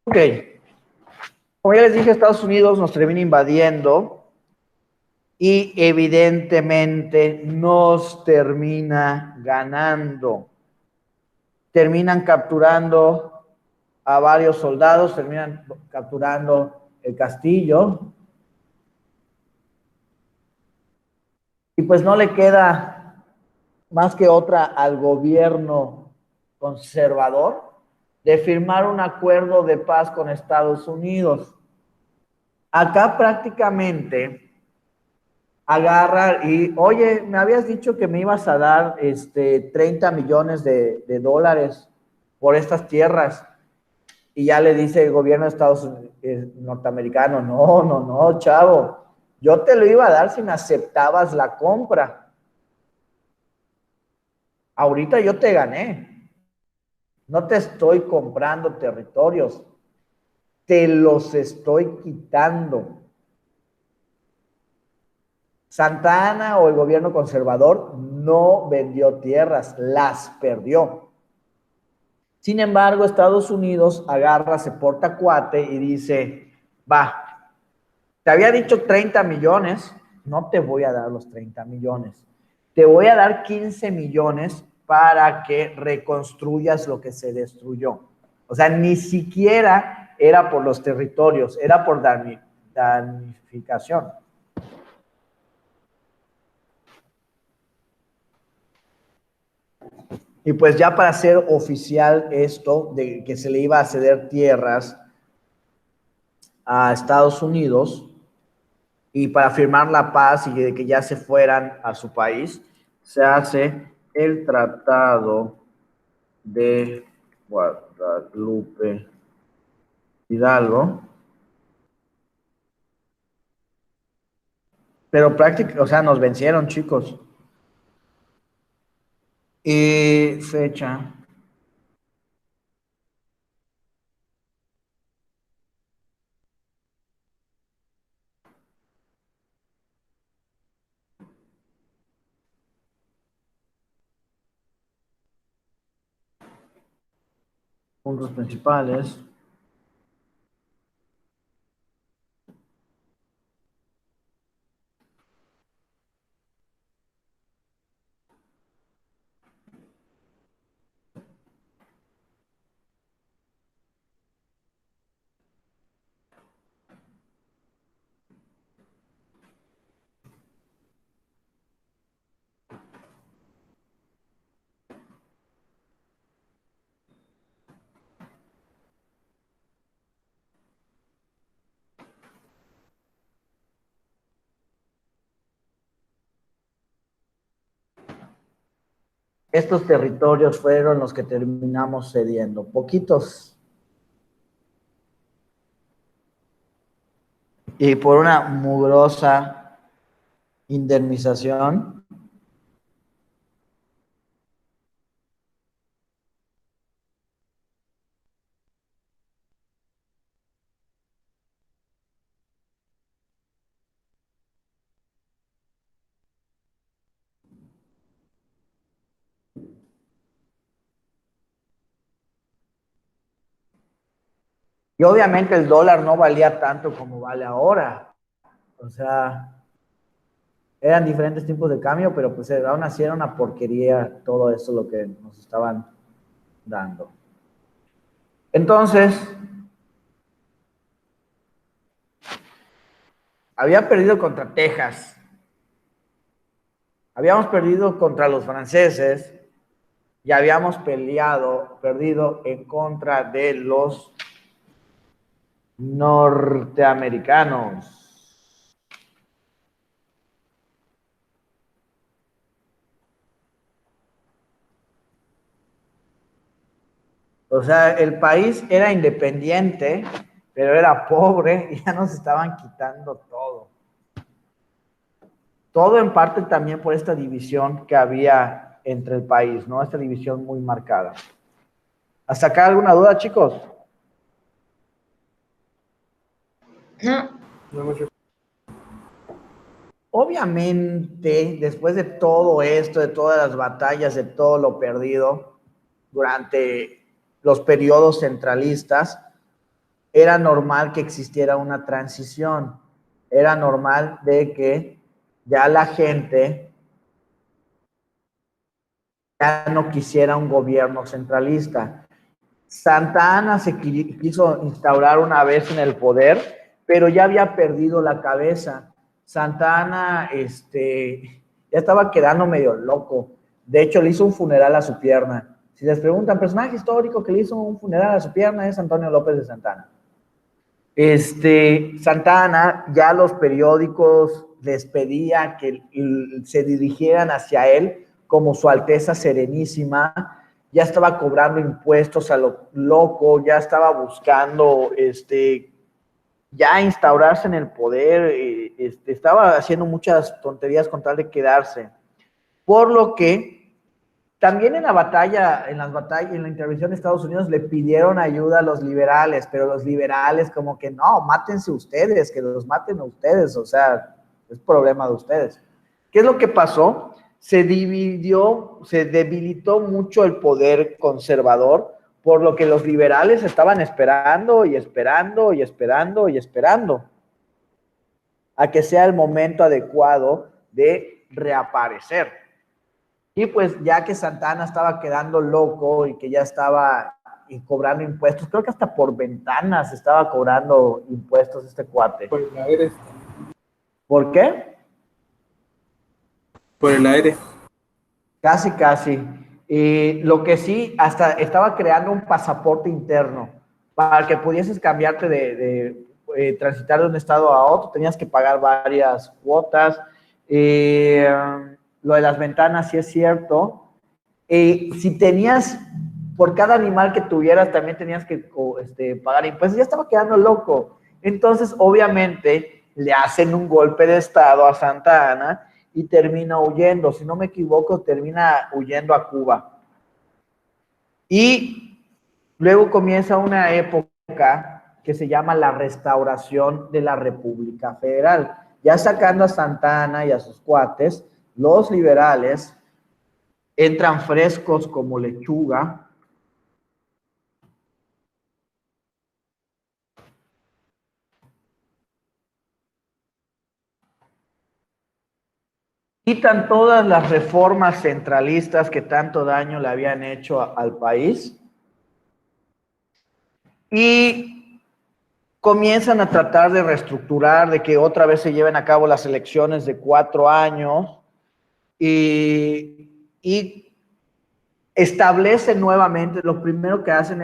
Ok. Como ya les dije, Estados Unidos nos termina invadiendo y evidentemente nos termina ganando. Terminan capturando a varios soldados, terminan capturando el castillo. Y pues no le queda más que otra al gobierno conservador de firmar un acuerdo de paz con Estados Unidos. Acá prácticamente agarra y, oye, me habías dicho que me ibas a dar 30 millones de dólares por estas tierras. Y ya le dice el gobierno de Estados Unidos, norteamericano, no, chavo, yo te lo iba a dar si me aceptabas la compra. Ahorita yo te gané. No te estoy comprando territorios, te los estoy quitando. Santa Anna o el gobierno conservador no vendió tierras, las perdió. Sin embargo, Estados Unidos agarra, se porta cuate y dice, va, te había dicho 30 millones, no te voy a dar los 30 millones, te voy a dar 15 millones para que reconstruyas lo que se destruyó. O sea, ni siquiera era por los territorios, era por damnificación. Y pues ya para hacer oficial esto de que se le iba a ceder tierras a Estados Unidos, y para firmar la paz y de que ya se fueran a su país, se hace el Tratado de Guadalupe Hidalgo, pero prácticamente, o sea, nos vencieron, chicos. Y fecha. Puntos principales. Estos territorios fueron los que terminamos cediendo, poquitos. Y por una mugrosa indemnización, y obviamente el dólar no valía tanto como vale ahora. O sea, eran diferentes tipos de cambio, pero pues aún así era una porquería todo eso lo que nos estaban dando. Entonces, había perdido contra Texas. Habíamos perdido contra los franceses y habíamos perdido en contra de los norteamericanos. O sea, el país era independiente, pero era pobre y ya nos estaban quitando todo. Todo en parte también por esta división que había entre el país, ¿no? Esta división muy marcada. ¿Hasta acá alguna duda, chicos? No, No mucho. Obviamente, después de todo esto, de todas las batallas, de todo lo perdido durante los periodos centralistas, era normal que existiera una transición. Era normal de que ya la gente ya no quisiera un gobierno centralista. Santa Anna se quiso instaurar una vez en el poder, pero ya había perdido la cabeza. Santa Anna ya estaba quedando medio loco. De hecho, le hizo un funeral a su pierna. Si les preguntan, personaje histórico que le hizo un funeral a su pierna es Antonio López de Santa Anna. Santa Anna, ya los periódicos les pedía que se dirigieran hacia él como Su Alteza Serenísima. Ya estaba cobrando impuestos a lo loco, ya estaba buscando ya instaurarse en el poder, estaba haciendo muchas tonterías con tal de quedarse. Por lo que también en la intervención de Estados Unidos le pidieron ayuda a los liberales, pero los liberales como que no, mátense ustedes, que los maten a ustedes, o sea, es problema de ustedes. ¿Qué es lo que pasó? Se debilitó mucho el poder conservador, por lo que los liberales estaban esperando y esperando y esperando y esperando a que sea el momento adecuado de reaparecer. Y pues ya que Santa Anna estaba quedando loco y que ya estaba cobrando impuestos, creo que hasta por ventanas estaba cobrando impuestos este cuate. Por el aire. ¿Por qué? Por el aire. Casi, casi. Lo que sí, hasta estaba creando un pasaporte interno para que pudieses cambiarte transitar de un estado a otro, tenías que pagar varias cuotas. Lo de las ventanas sí es cierto. Si tenías, por cada animal que tuvieras, también tenías que pagar impuestos. Ya estaba quedando loco. Entonces, obviamente, le hacen un golpe de estado a Santa Anna y termina huyendo. Si no me equivoco, termina huyendo a Cuba. Y luego comienza una época que se llama la restauración de la República Federal. Ya sacando a Santa Anna y a sus cuates, los liberales entran frescos como lechuga. Quitan todas las reformas centralistas que tanto daño le habían hecho al país y comienzan a tratar de reestructurar, de que otra vez se lleven a cabo las elecciones de 4 años y establecen nuevamente, lo primero que hacen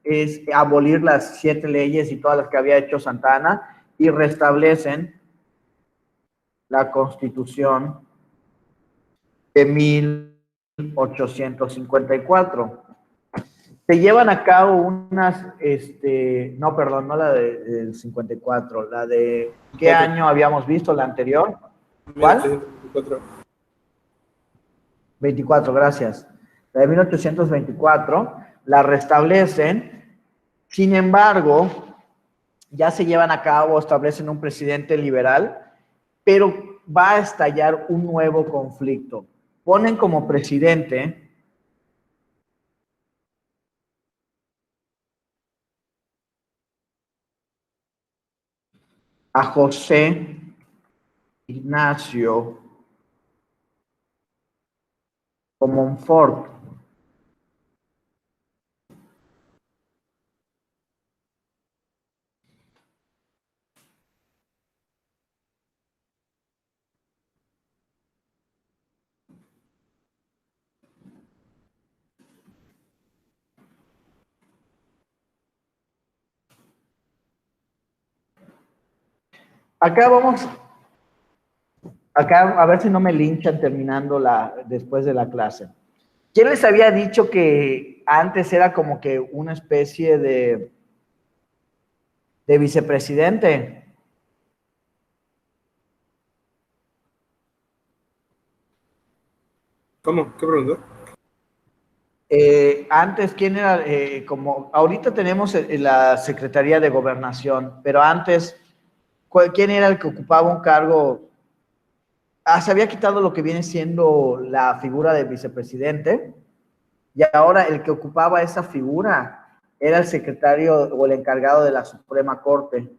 es abolir las 7 leyes y todas las que había hecho Santa Anna y restablecen la Constitución de 1854. Se llevan a cabo unas, no, perdón, no la del 54, la de, ¿qué año habíamos visto la anterior? ¿Cuál? 1824. 24, gracias. La de 1824, la restablecen, sin embargo, ya se llevan a cabo, establecen un presidente liberal, pero va a estallar un nuevo conflicto. Ponen como presidente a José Ignacio Comonfort. Acá vamos, acá a ver si no me linchan terminando después de la clase. ¿Quién les había dicho que antes era como que una especie de vicepresidente? ¿Cómo? ¿Qué preguntó? Antes, ¿quién era? Como ahorita tenemos la Secretaría de Gobernación, pero antes, ¿quién era el que ocupaba un cargo? Se había quitado lo que viene siendo la figura de vicepresidente y ahora el que ocupaba esa figura era el secretario o el encargado de la Suprema Corte.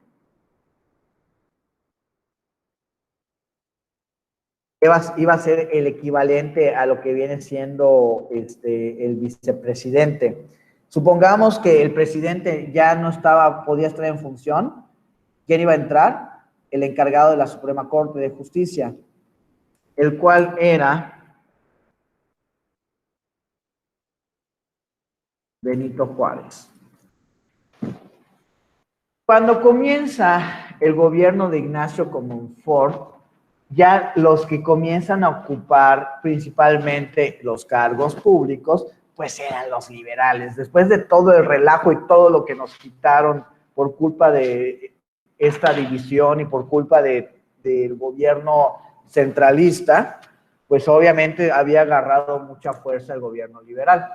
Iba a ser el equivalente a lo que viene siendo el vicepresidente. Supongamos que el presidente ya no podía estar en función. ¿Quién iba a entrar? El encargado de la Suprema Corte de Justicia, el cual era Benito Juárez. Cuando comienza el gobierno de Ignacio Comonfort, ya los que comienzan a ocupar principalmente los cargos públicos, pues eran los liberales. Después de todo el relajo y todo lo que nos quitaron por culpa de esta división y por culpa del gobierno centralista, pues obviamente había agarrado mucha fuerza el gobierno liberal.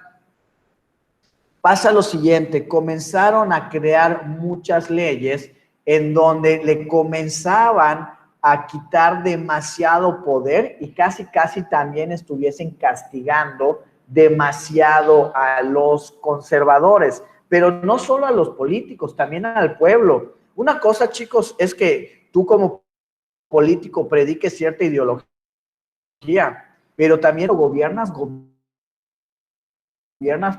Pasa lo siguiente, comenzaron a crear muchas leyes en donde le comenzaban a quitar demasiado poder y casi también estuviesen castigando demasiado a los conservadores, pero no solo a los políticos, también al pueblo. Una cosa, chicos, es que tú como político prediques cierta ideología, pero también gobiernas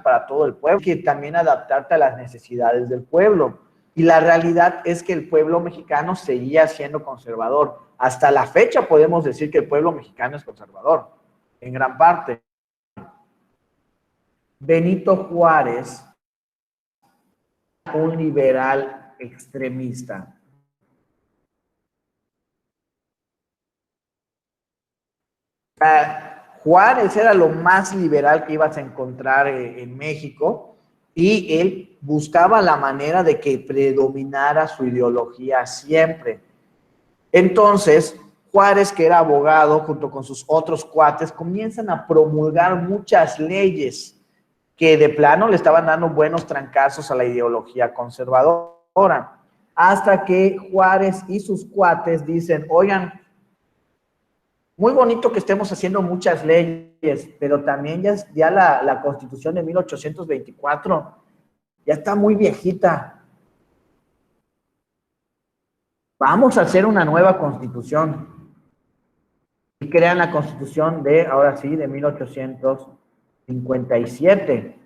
para todo el pueblo, que también adaptarte a las necesidades del pueblo. Y la realidad es que el pueblo mexicano seguía siendo conservador. Hasta la fecha podemos decir que el pueblo mexicano es conservador, en gran parte. Benito Juárez, un liberal extremista. Juárez era lo más liberal que ibas a encontrar en México y él buscaba la manera de que predominara su ideología siempre. Entonces, Juárez, que era abogado, junto con sus otros cuates, comienzan a promulgar muchas leyes que de plano le estaban dando buenos trancazos a la ideología conservadora, hasta que Juárez y sus cuates dicen, oigan, muy bonito que estemos haciendo muchas leyes, pero también ya la Constitución de 1824 ya está muy viejita. Vamos a hacer una nueva Constitución. Y crean la Constitución ahora sí, de 1857,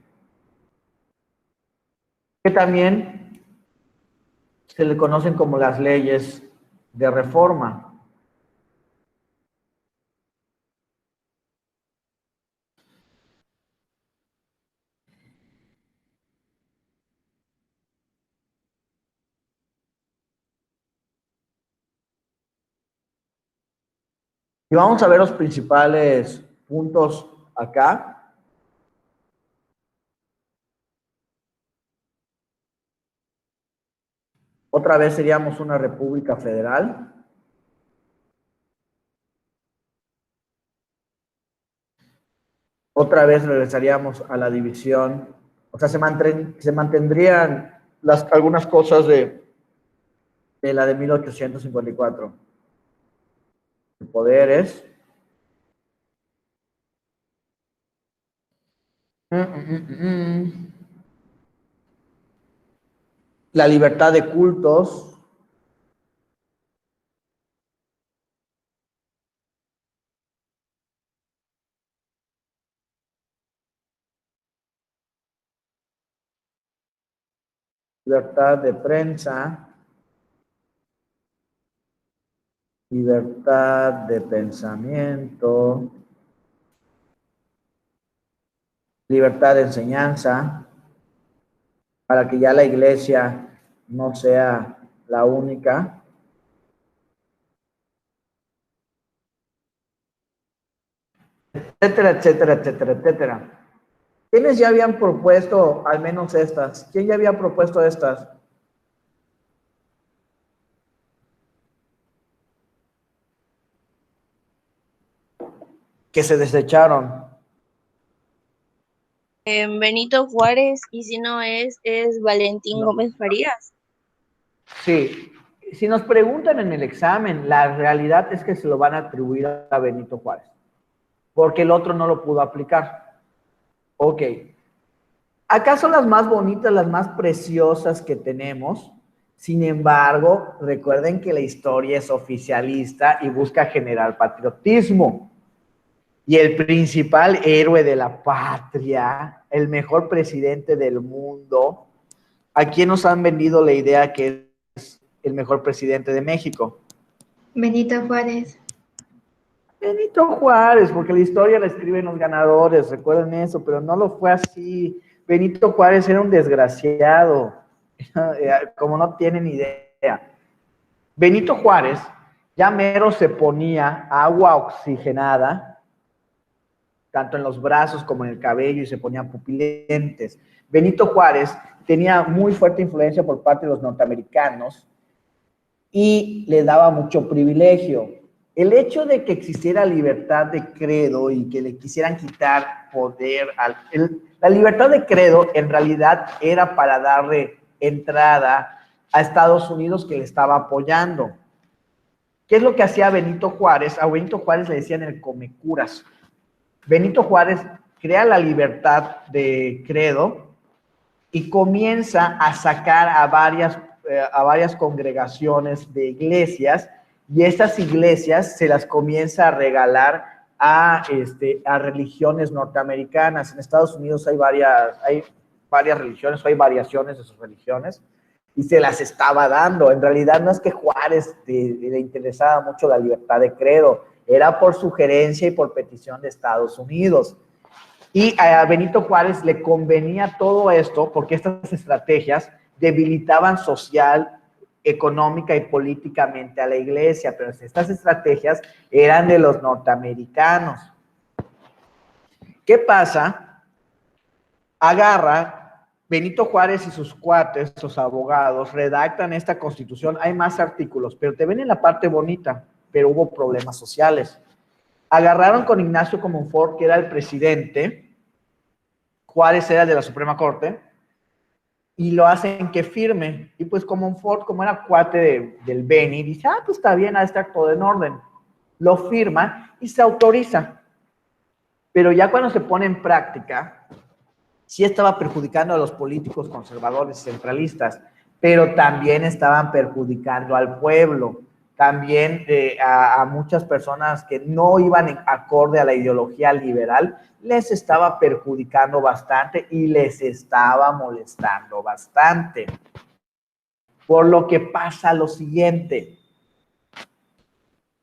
que también se le conocen como las leyes de reforma. Y vamos a ver los principales puntos acá. Otra vez seríamos una república federal. Otra vez regresaríamos a la división. O sea, se mantendrían algunas cosas de la de 1854. Poderes. La libertad de cultos. Libertad de prensa. Libertad de pensamiento. Libertad de enseñanza, para que ya la iglesia no sea la única. Etcétera, etcétera, etcétera, etcétera. ¿Quiénes ya habían propuesto al menos estas? ¿Quién ya había propuesto estas? Que se desecharon. Benito Juárez, y si no es Valentín Gómez Farías. Sí, si nos preguntan en el examen, la realidad es que se lo van a atribuir a Benito Juárez, porque el otro no lo pudo aplicar. Ok. Acá son las más bonitas, las más preciosas que tenemos. Sin embargo, recuerden que la historia es oficialista y busca generar patriotismo. Y el principal héroe de la patria, el mejor presidente del mundo, ¿a quién nos han vendido la idea que es el mejor presidente de México? Benito Juárez. Benito Juárez, porque la historia la escriben los ganadores, recuerden eso, pero no lo fue así. Benito Juárez era un desgraciado, como no tienen idea. Benito Juárez ya mero se ponía agua oxigenada, tanto en los brazos como en el cabello, y se ponían pupilentes. Benito Juárez tenía muy fuerte influencia por parte de los norteamericanos y le daba mucho privilegio. El hecho de que existiera libertad de credo y que le quisieran quitar poder la libertad de credo en realidad era para darle entrada a Estados Unidos, que le estaba apoyando. ¿Qué es lo que hacía Benito Juárez? A Benito Juárez le decían el comecuras. Benito Juárez crea la libertad de credo y comienza a sacar a varias congregaciones de iglesias, y estas iglesias se las comienza a regalar a religiones norteamericanas. En Estados Unidos hay varias religiones, hay variaciones de sus religiones, y se las estaba dando. En realidad no es que Juárez le interesaba mucho la libertad de credo, era por sugerencia y por petición de Estados Unidos. Y a Benito Juárez le convenía todo esto, porque estas estrategias debilitaban social, económica y políticamente a la iglesia, pero estas estrategias eran de los norteamericanos. ¿Qué pasa? Agarra Benito Juárez y sus cuates, sus abogados, redactan esta constitución. Hay más artículos, pero te ven en la parte bonita, pero hubo problemas sociales. Agarraron con Ignacio Comonfort, que era el presidente, Juárez era de la Suprema Corte, y lo hacen que firme. Y pues Comonfort, como era cuate del Beni, dice, pues está bien, a este acto en orden. Lo firma y se autoriza. Pero ya cuando se pone en práctica, sí estaba perjudicando a los políticos conservadores y centralistas, pero también estaban perjudicando al pueblo, también a muchas personas que no iban acorde a la ideología liberal, les estaba perjudicando bastante y les estaba molestando bastante. Por lo que pasa lo siguiente: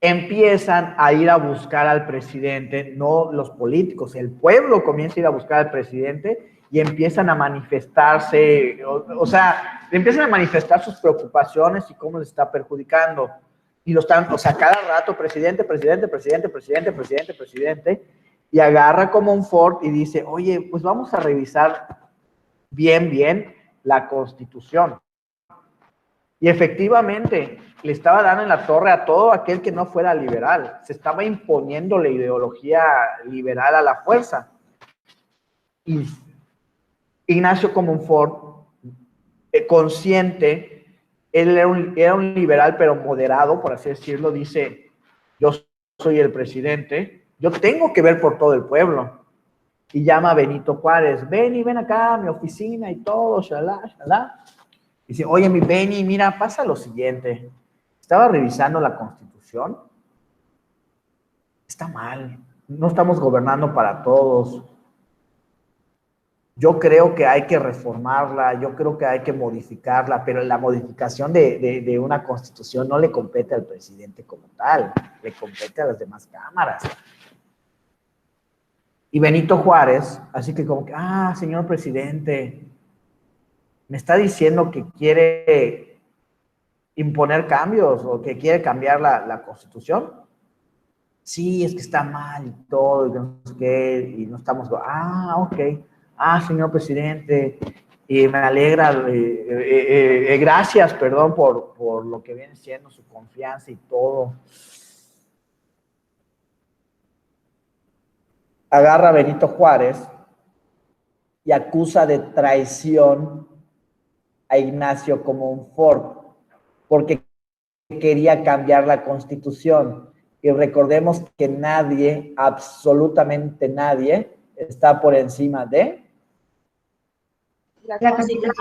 empiezan a ir a buscar al presidente, no los políticos, el pueblo comienza a ir a buscar al presidente y empiezan a manifestarse, o sea, empiezan a manifestar sus preocupaciones y cómo les está perjudicando. Y lo están, o sea, cada rato, presidente, y agarra Comonfort y dice, oye, pues vamos a revisar bien la Constitución. Y efectivamente, le estaba dando en la torre a todo aquel que no fuera liberal. Se estaba imponiendo la ideología liberal a la fuerza. Y Ignacio Comonfort, consciente, él era un liberal, pero moderado, por así decirlo, dice, yo soy el presidente, yo tengo que ver por todo el pueblo. Y llama a Benito Juárez, ven acá a mi oficina y todo, shalá. Dice, oye, mi Beni, mira, pasa lo siguiente. Estaba revisando la Constitución. Está mal. No estamos gobernando para todos. Yo creo que hay que reformarla, yo creo que hay que modificarla, pero la modificación de una Constitución no le compete al presidente como tal, le compete a las demás cámaras. Y Benito Juárez, así que como que, señor presidente, me está diciendo que quiere imponer cambios o que quiere cambiar la Constitución. Sí, es que está mal y todo, y no sé qué, y no estamos... ok. Señor presidente, me alegra, gracias, perdón, por lo que viene siendo su confianza y todo. Agarra a Benito Juárez y acusa de traición a Ignacio Comonfort, porque quería cambiar la Constitución. Y recordemos que nadie, absolutamente nadie, está por encima de La Constitución.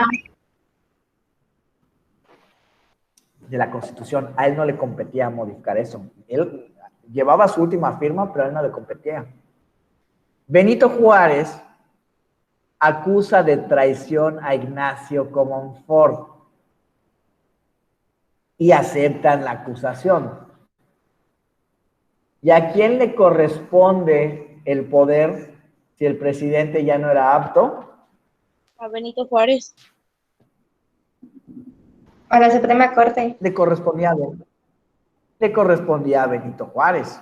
De la Constitución. A él no le competía modificar eso. Él llevaba su última firma, pero a él no le competía. Benito Juárez acusa de traición a Ignacio Comonfort y aceptan la acusación. ¿Y a quién le corresponde el poder si el presidente ya no era apto? A Benito Juárez. A la Suprema Corte. Le correspondía a Benito Juárez.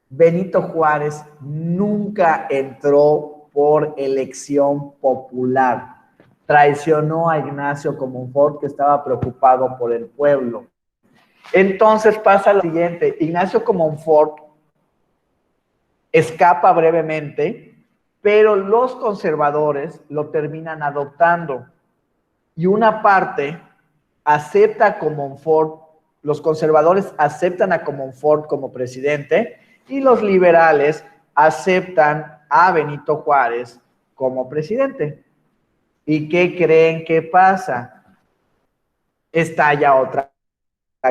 Benito Juárez nunca entró por elección popular. Traicionó a Ignacio Comonfort, que estaba preocupado por el pueblo. Entonces pasa lo siguiente: Ignacio Comonfort escapa brevemente, pero los conservadores lo terminan adoptando. Y una parte acepta a Comonfort, los conservadores aceptan a Comonfort como presidente y los liberales aceptan a Benito Juárez como presidente. ¿Y qué creen que pasa? Estalla otra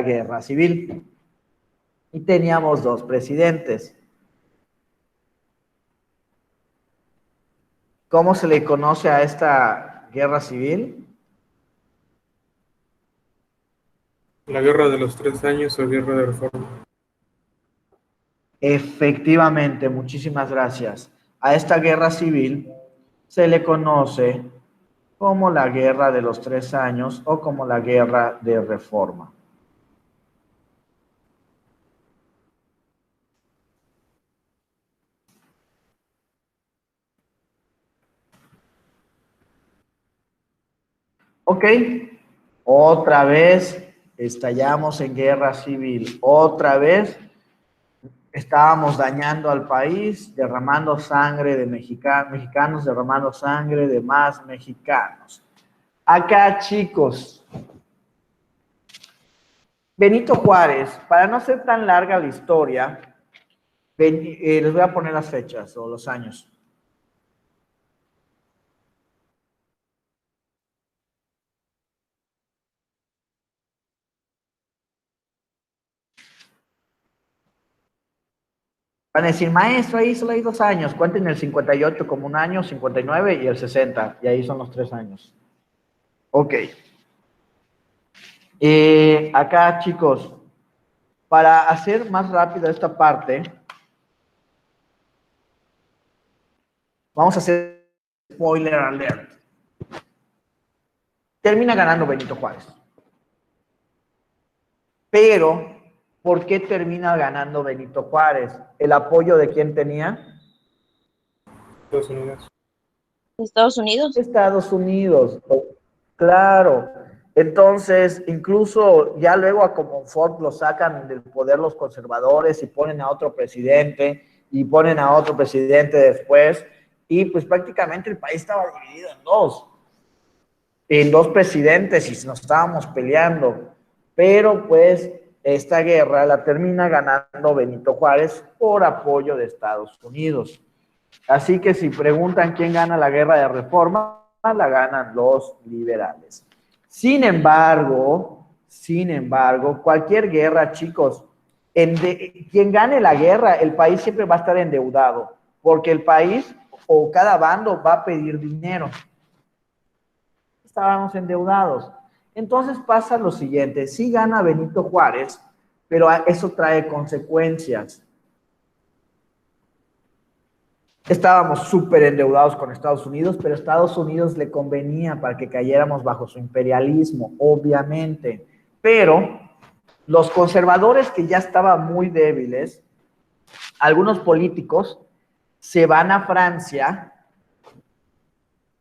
guerra civil. Y teníamos dos presidentes. ¿Cómo se le conoce a esta guerra civil? La guerra de los 3 años o guerra de reforma. Efectivamente, muchísimas gracias. A esta guerra civil se le conoce como la Guerra de los 3 Años o como la Guerra de Reforma. Ok, otra vez estallamos en guerra civil, otra vez estábamos dañando al país, derramando sangre de mexicanos, derramando sangre de más mexicanos. Acá, chicos, Benito Juárez, para no ser tan larga la historia, les voy a poner las fechas o los años. Van a decir, maestro, ahí solo hay 2 años. Cuenten el 58 como un año, 59 y el 60. Y ahí son los 3 años. Ok. Acá, chicos, para hacer más rápido esta parte, vamos a hacer spoiler alert. Termina ganando Benito Juárez. Pero, ¿por qué termina ganando Benito Juárez? ¿El apoyo de quién tenía? Estados Unidos. Estados Unidos. Estados Unidos, claro. Entonces, incluso ya luego a Comonfort lo sacan del poder los conservadores y ponen a otro presidente y ponen a otro presidente después y pues prácticamente el país estaba dividido en dos presidentes y nos estábamos peleando. Pero pues esta guerra la termina ganando Benito Juárez por apoyo de Estados Unidos. Así que si preguntan quién gana la guerra de reforma, la ganan los liberales. Sin embargo, cualquier guerra, chicos, quien gane la guerra, el país siempre va a estar endeudado, porque el país o cada bando va a pedir dinero. Estábamos endeudados. Entonces pasa lo siguiente, sí gana Benito Juárez, pero eso trae consecuencias. Estábamos súper endeudados con Estados Unidos, pero a Estados Unidos le convenía para que cayéramos bajo su imperialismo, obviamente. Pero los conservadores que ya estaban muy débiles, algunos políticos se van a Francia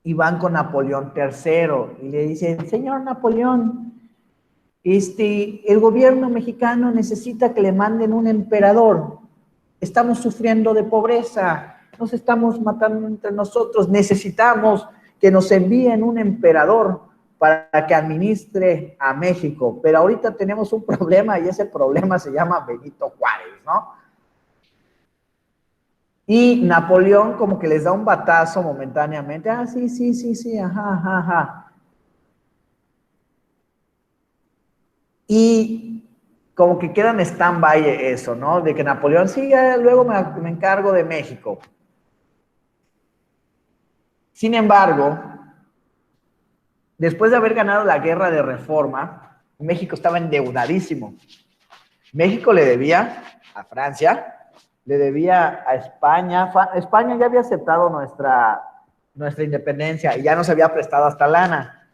y van con Napoleón III y le dicen, señor Napoleón, el gobierno mexicano necesita que le manden un emperador. Estamos sufriendo de pobreza. Nos estamos matando entre nosotros, necesitamos que nos envíen un emperador para que administre a México, pero ahorita tenemos un problema y ese problema se llama Benito Juárez, ¿no? Y Napoleón como que les da un batazo momentáneamente, sí, ajá. Y como que queda en stand-by eso, ¿no? De que Napoleón, sí, luego me encargo de México. Sin embargo, después de haber ganado la guerra de reforma, México estaba endeudadísimo. México le debía a Francia, le debía a España. España ya había aceptado nuestra independencia y ya nos había prestado hasta lana.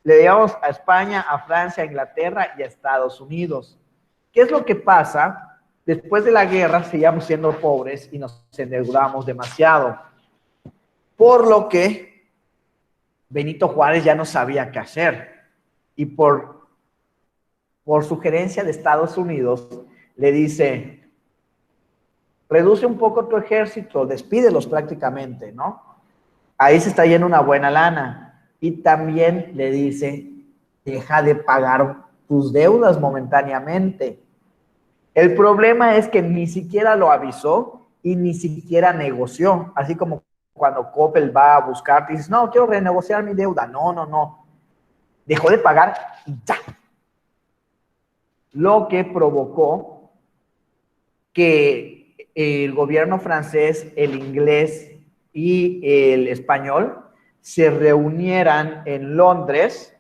Le debíamos a España, a Francia, a Inglaterra y a Estados Unidos. ¿Qué es lo que pasa? Después de la guerra seguíamos siendo pobres y nos endeudamos demasiado. Por lo que Benito Juárez ya no sabía qué hacer. Y por sugerencia de Estados Unidos, le dice, reduce un poco tu ejército, despídelos prácticamente, ¿no? Ahí se está yendo una buena lana. Y también le dice, deja de pagar tus deudas momentáneamente. El problema es que ni siquiera lo avisó y ni siquiera negoció, así como cuando Coppel va a buscarte y dices, no, quiero renegociar mi deuda. No. Dejó de pagar y ya. Lo que provocó que el gobierno francés, el inglés y el español se reunieran en Londres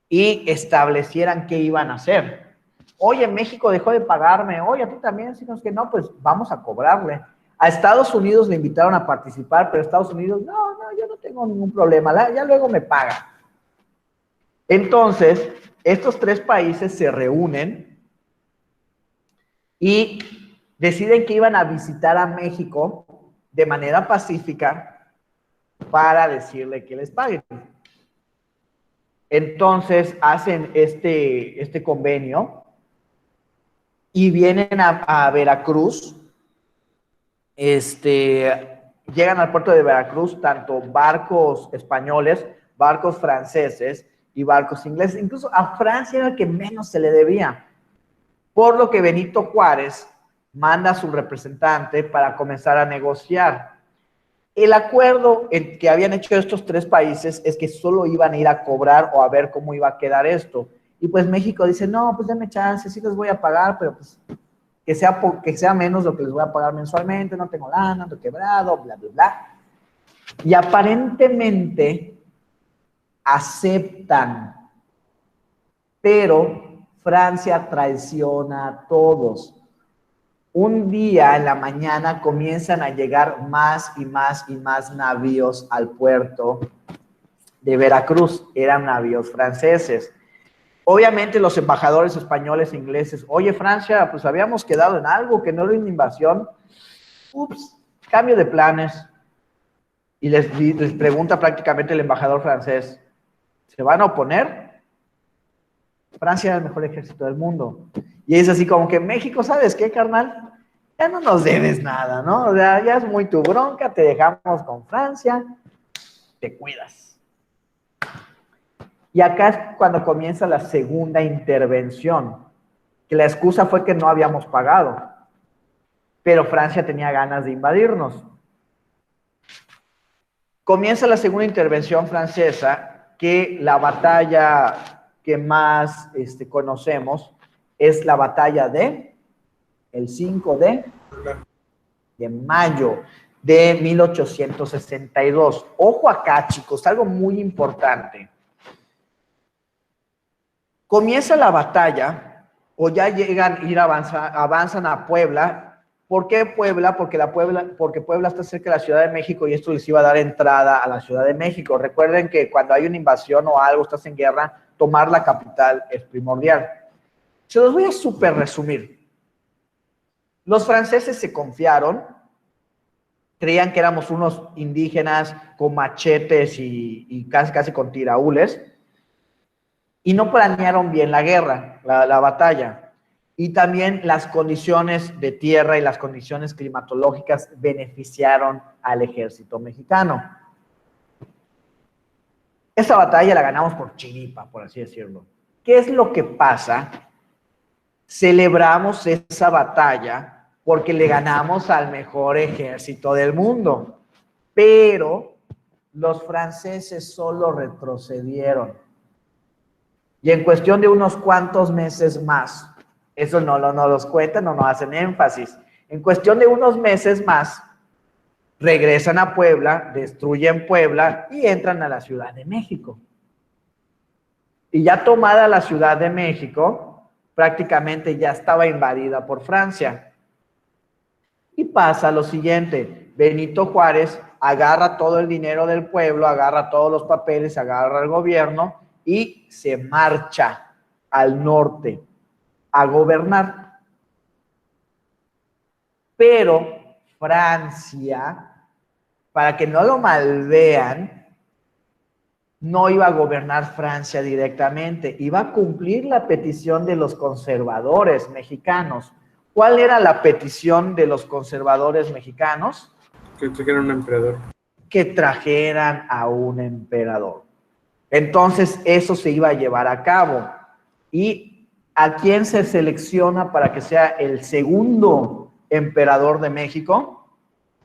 y establecieran qué iban a hacer. Oye, México dejó de pagarme. Oye, a ti también, sino que no, pues vamos a cobrarle. A Estados Unidos le invitaron a participar, pero Estados Unidos, no, yo no tengo ningún problema, ya luego me paga. Entonces, estos tres países se reúnen y deciden que iban a visitar a México de manera pacífica para decirle que les paguen. Entonces, hacen este convenio y vienen a Veracruz. Llegan al puerto de Veracruz tanto barcos españoles, barcos franceses y barcos ingleses. Incluso a Francia era el que menos se le debía. Por lo que Benito Juárez manda a su representante para comenzar a negociar. El acuerdo que habían hecho estos tres países es que solo iban a ir a cobrar o a ver cómo iba a quedar esto. Y pues México dice, no, pues denme chance, sí les voy a pagar, pero pues que sea menos lo que les voy a pagar mensualmente, no tengo lana, ando quebrado, bla, bla, bla. Y aparentemente aceptan, pero Francia traiciona a todos. Un día en la mañana comienzan a llegar más y más y más navíos al puerto de Veracruz. Eran navíos franceses. Obviamente los embajadores españoles e ingleses, oye Francia, pues habíamos quedado en algo, que no era una invasión. Ups, cambio de planes. Y les pregunta prácticamente el embajador francés, ¿se van a oponer? Francia era el mejor ejército del mundo. Y es así como que México, ¿sabes qué, carnal? Ya no nos debes nada, ¿no? O sea, ya es muy tu bronca, te dejamos con Francia, te cuidas. Y acá es cuando comienza la segunda intervención, que la excusa fue que no habíamos pagado, pero Francia tenía ganas de invadirnos. Comienza la segunda intervención francesa, que la batalla que más conocemos es la batalla de el 5 de mayo de 1862. Ojo acá, chicos, algo muy importante. Comienza la batalla, o ya avanzan a Puebla. ¿Por qué Puebla? Porque Puebla está cerca de la Ciudad de México y esto les iba a dar entrada a la Ciudad de México. Recuerden que cuando hay una invasión o algo, estás en guerra, tomar la capital es primordial. Se los voy a súper resumir. Los franceses se confiaron, creían que éramos unos indígenas con machetes y casi con tiraúles, y no planearon bien la guerra, la batalla. Y también las condiciones de tierra y las condiciones climatológicas beneficiaron al ejército mexicano. Esa batalla la ganamos por chiripa, por así decirlo. ¿Qué es lo que pasa? Celebramos esa batalla porque le ganamos al mejor ejército del mundo. Pero los franceses solo retrocedieron. Y en cuestión de unos cuantos meses más, eso no los cuentan, no nos hacen énfasis. En cuestión de unos meses más, regresan a Puebla, destruyen Puebla y entran a la Ciudad de México. Y ya tomada la Ciudad de México, prácticamente ya estaba invadida por Francia. Y pasa lo siguiente, Benito Juárez agarra todo el dinero del pueblo, agarra todos los papeles, agarra el gobierno y se marcha al norte a gobernar. Pero Francia, para que no lo malvean, no iba a gobernar Francia directamente, iba a cumplir la petición de los conservadores mexicanos. ¿Cuál era la petición de los conservadores mexicanos? Que trajeran un emperador. Que trajeran a un emperador. Entonces, eso se iba a llevar a cabo. ¿Y a quién se selecciona para que sea el segundo emperador de México?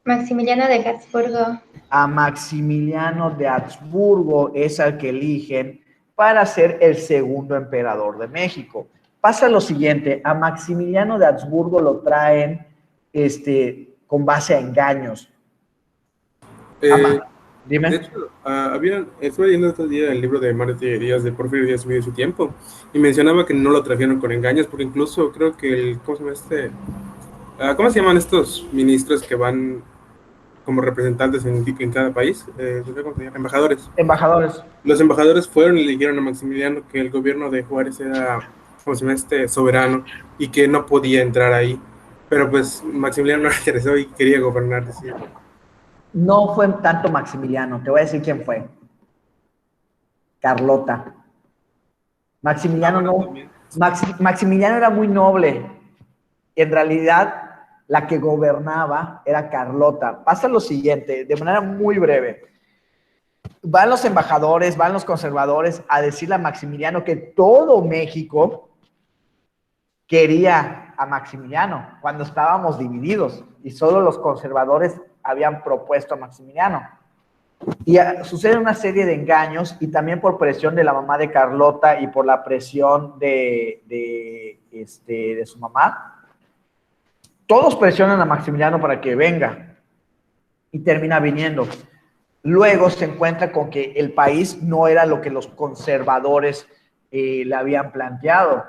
Maximiliano de Habsburgo. A Maximiliano de Habsburgo es al que eligen para ser el segundo emperador de México. Pasa lo siguiente, a Maximiliano de Habsburgo lo traen con base a engaños. Dime. De hecho, estuve leyendo este día el libro de Mario Díaz de Porfirio Díaz y su tiempo, y mencionaba que no lo trajeron con engaños, porque incluso creo que ¿cómo se llama ¿Cómo se llaman estos ministros que van como representantes en cada país? ¿Cómo se llama? Embajadores. Embajadores. Los embajadores fueron y le dijeron a Maximiliano que el gobierno de Juárez era, ¿cómo se llama? Soberano y que no podía entrar ahí. Pero pues Maximiliano no le interesó y quería gobernar, decía. No fue tanto Maximiliano, te voy a decir quién fue. Carlota. Maximiliano no. Maximiliano era muy noble. En realidad, la que gobernaba era Carlota. Pasa lo siguiente, de manera muy breve. Van los embajadores, van los conservadores a decirle a Maximiliano que todo México quería a Maximiliano cuando estábamos divididos y solo los conservadores habían propuesto a Maximiliano. Y sucede una serie de engaños y también por presión de la mamá de Carlota y por la presión de su mamá. Todos presionan a Maximiliano para que venga y termina viniendo. Luego se encuentra con que el país no era lo que los conservadores le habían planteado.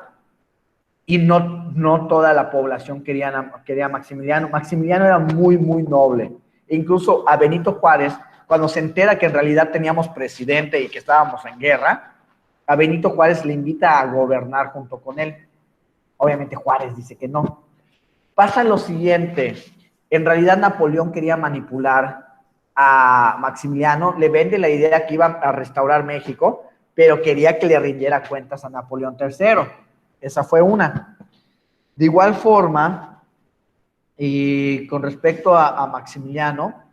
Y no toda la población quería a Maximiliano. Maximiliano era muy, muy noble. E incluso a Benito Juárez, cuando se entera que en realidad teníamos presidente y que estábamos en guerra, a Benito Juárez le invita a gobernar junto con él. Obviamente Juárez dice que no. Pasa lo siguiente. En realidad Napoleón quería manipular a Maximiliano, le vende la idea que iba a restaurar México, pero quería que le rindiera cuentas a Napoleón III. Esa fue una. De igual forma, y con respecto a Maximiliano,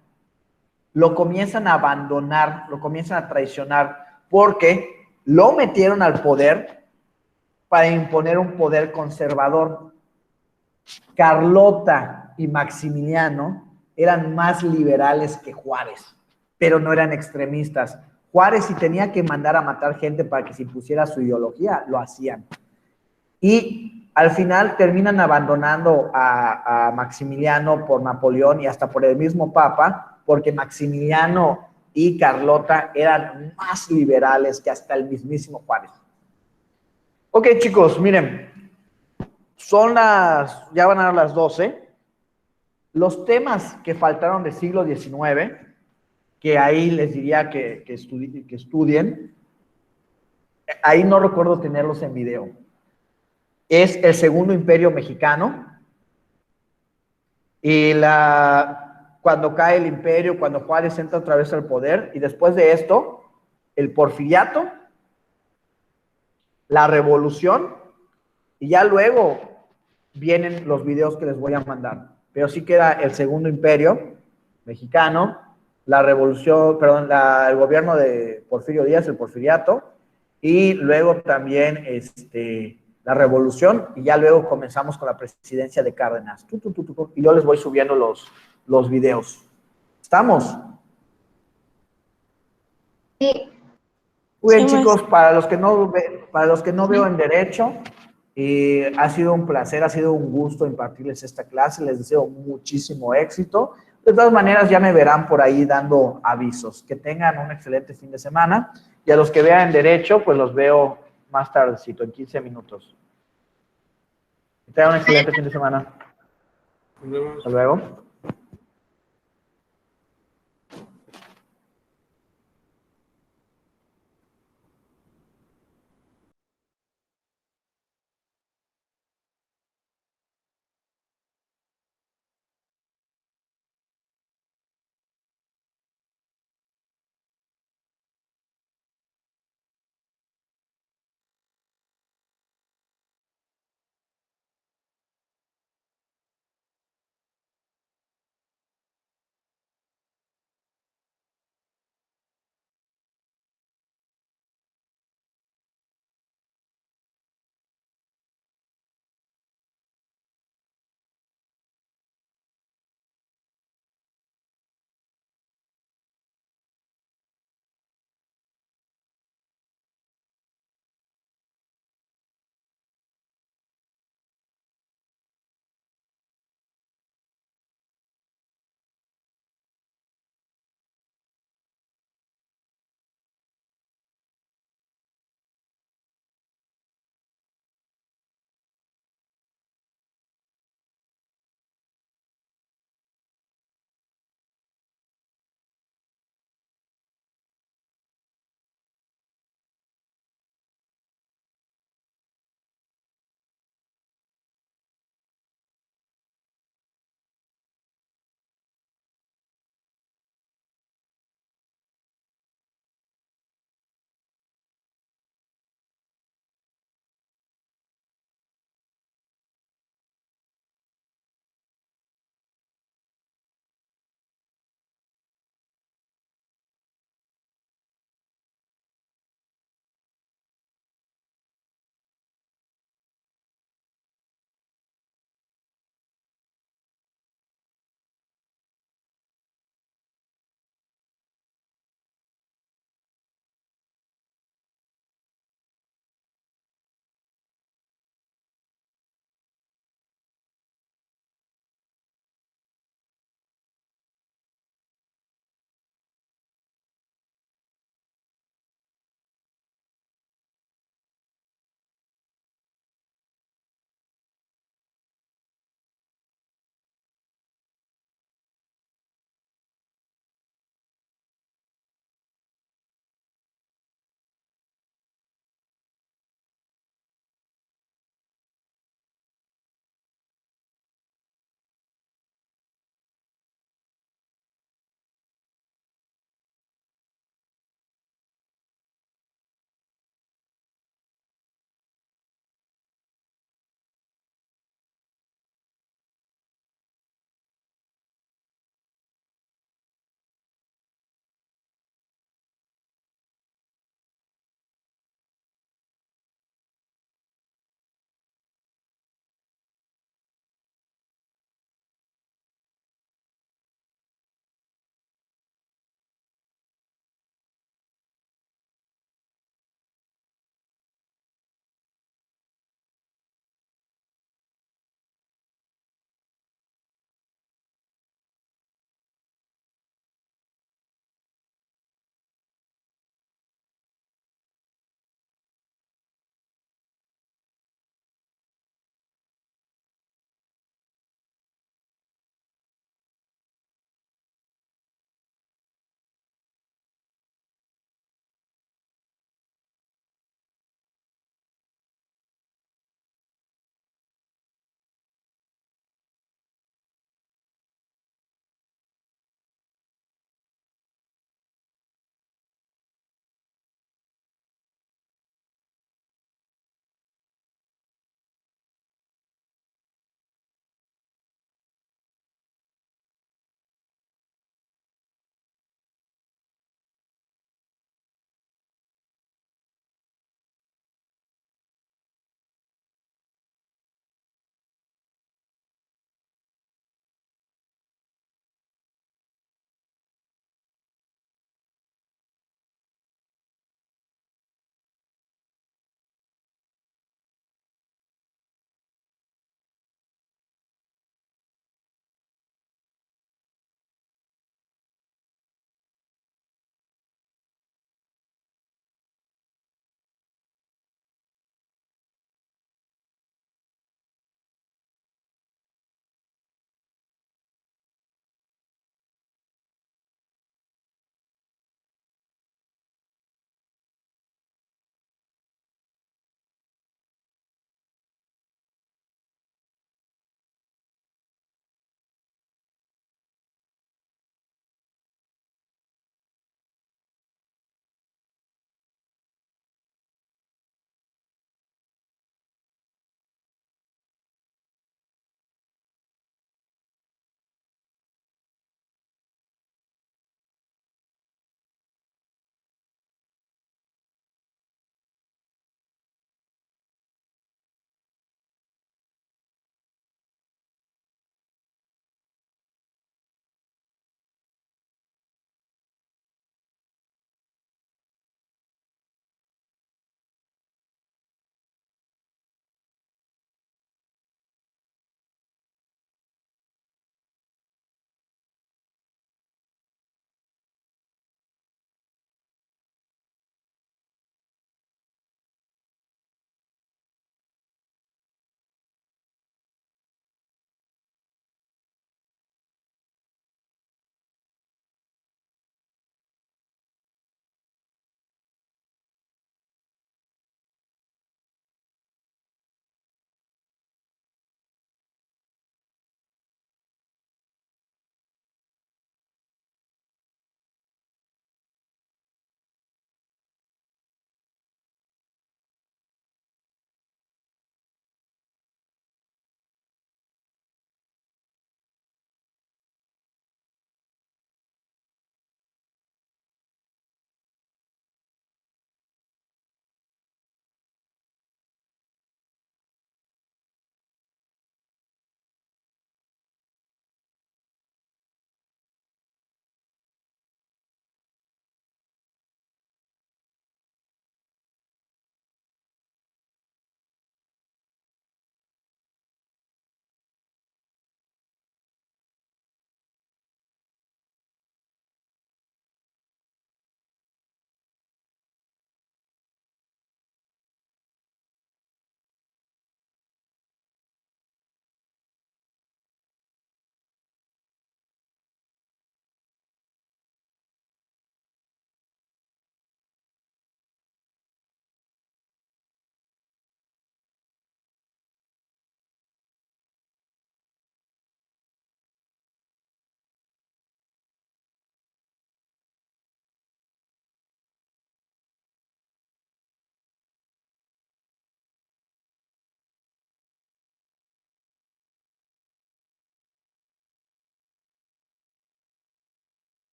lo comienzan a abandonar, lo comienzan a traicionar, porque lo metieron al poder para imponer un poder conservador. Carlota y Maximiliano eran más liberales que Juárez, pero no eran extremistas. Juárez, si tenía que mandar a matar gente para que se impusiera su ideología, lo hacían. Y al final terminan abandonando a Maximiliano por Napoleón y hasta por el mismo Papa, porque Maximiliano y Carlota eran más liberales que hasta el mismísimo Juárez. Ok, chicos, miren, ya van a dar las 12. Los temas que faltaron del siglo XIX, que ahí les diría que estudien, ahí no recuerdo tenerlos en video. Es el Segundo Imperio Mexicano y cuando cae el imperio, cuando Juárez entra otra vez al poder, y después de esto, el Porfiriato, la Revolución, y ya luego vienen los videos que les voy a mandar. Pero sí queda el Segundo Imperio Mexicano, la Revolución, perdón, el gobierno de Porfirio Díaz, el Porfiriato, y luego también la Revolución, y ya luego comenzamos con la presidencia de Cárdenas. Y yo les voy subiendo los videos. ¿Estamos? Sí. Muy bien, Sí, chicos, para los que no veo en derecho, ha sido un placer, ha sido un gusto impartirles esta clase. Les deseo muchísimo éxito. De todas maneras, ya me verán por ahí dando avisos. Que tengan un excelente fin de semana. Y a los que vean en derecho, pues los veo más tardecito, en 15 minutos. Que tengan un excelente fin de semana. Nos vemos. Hasta luego.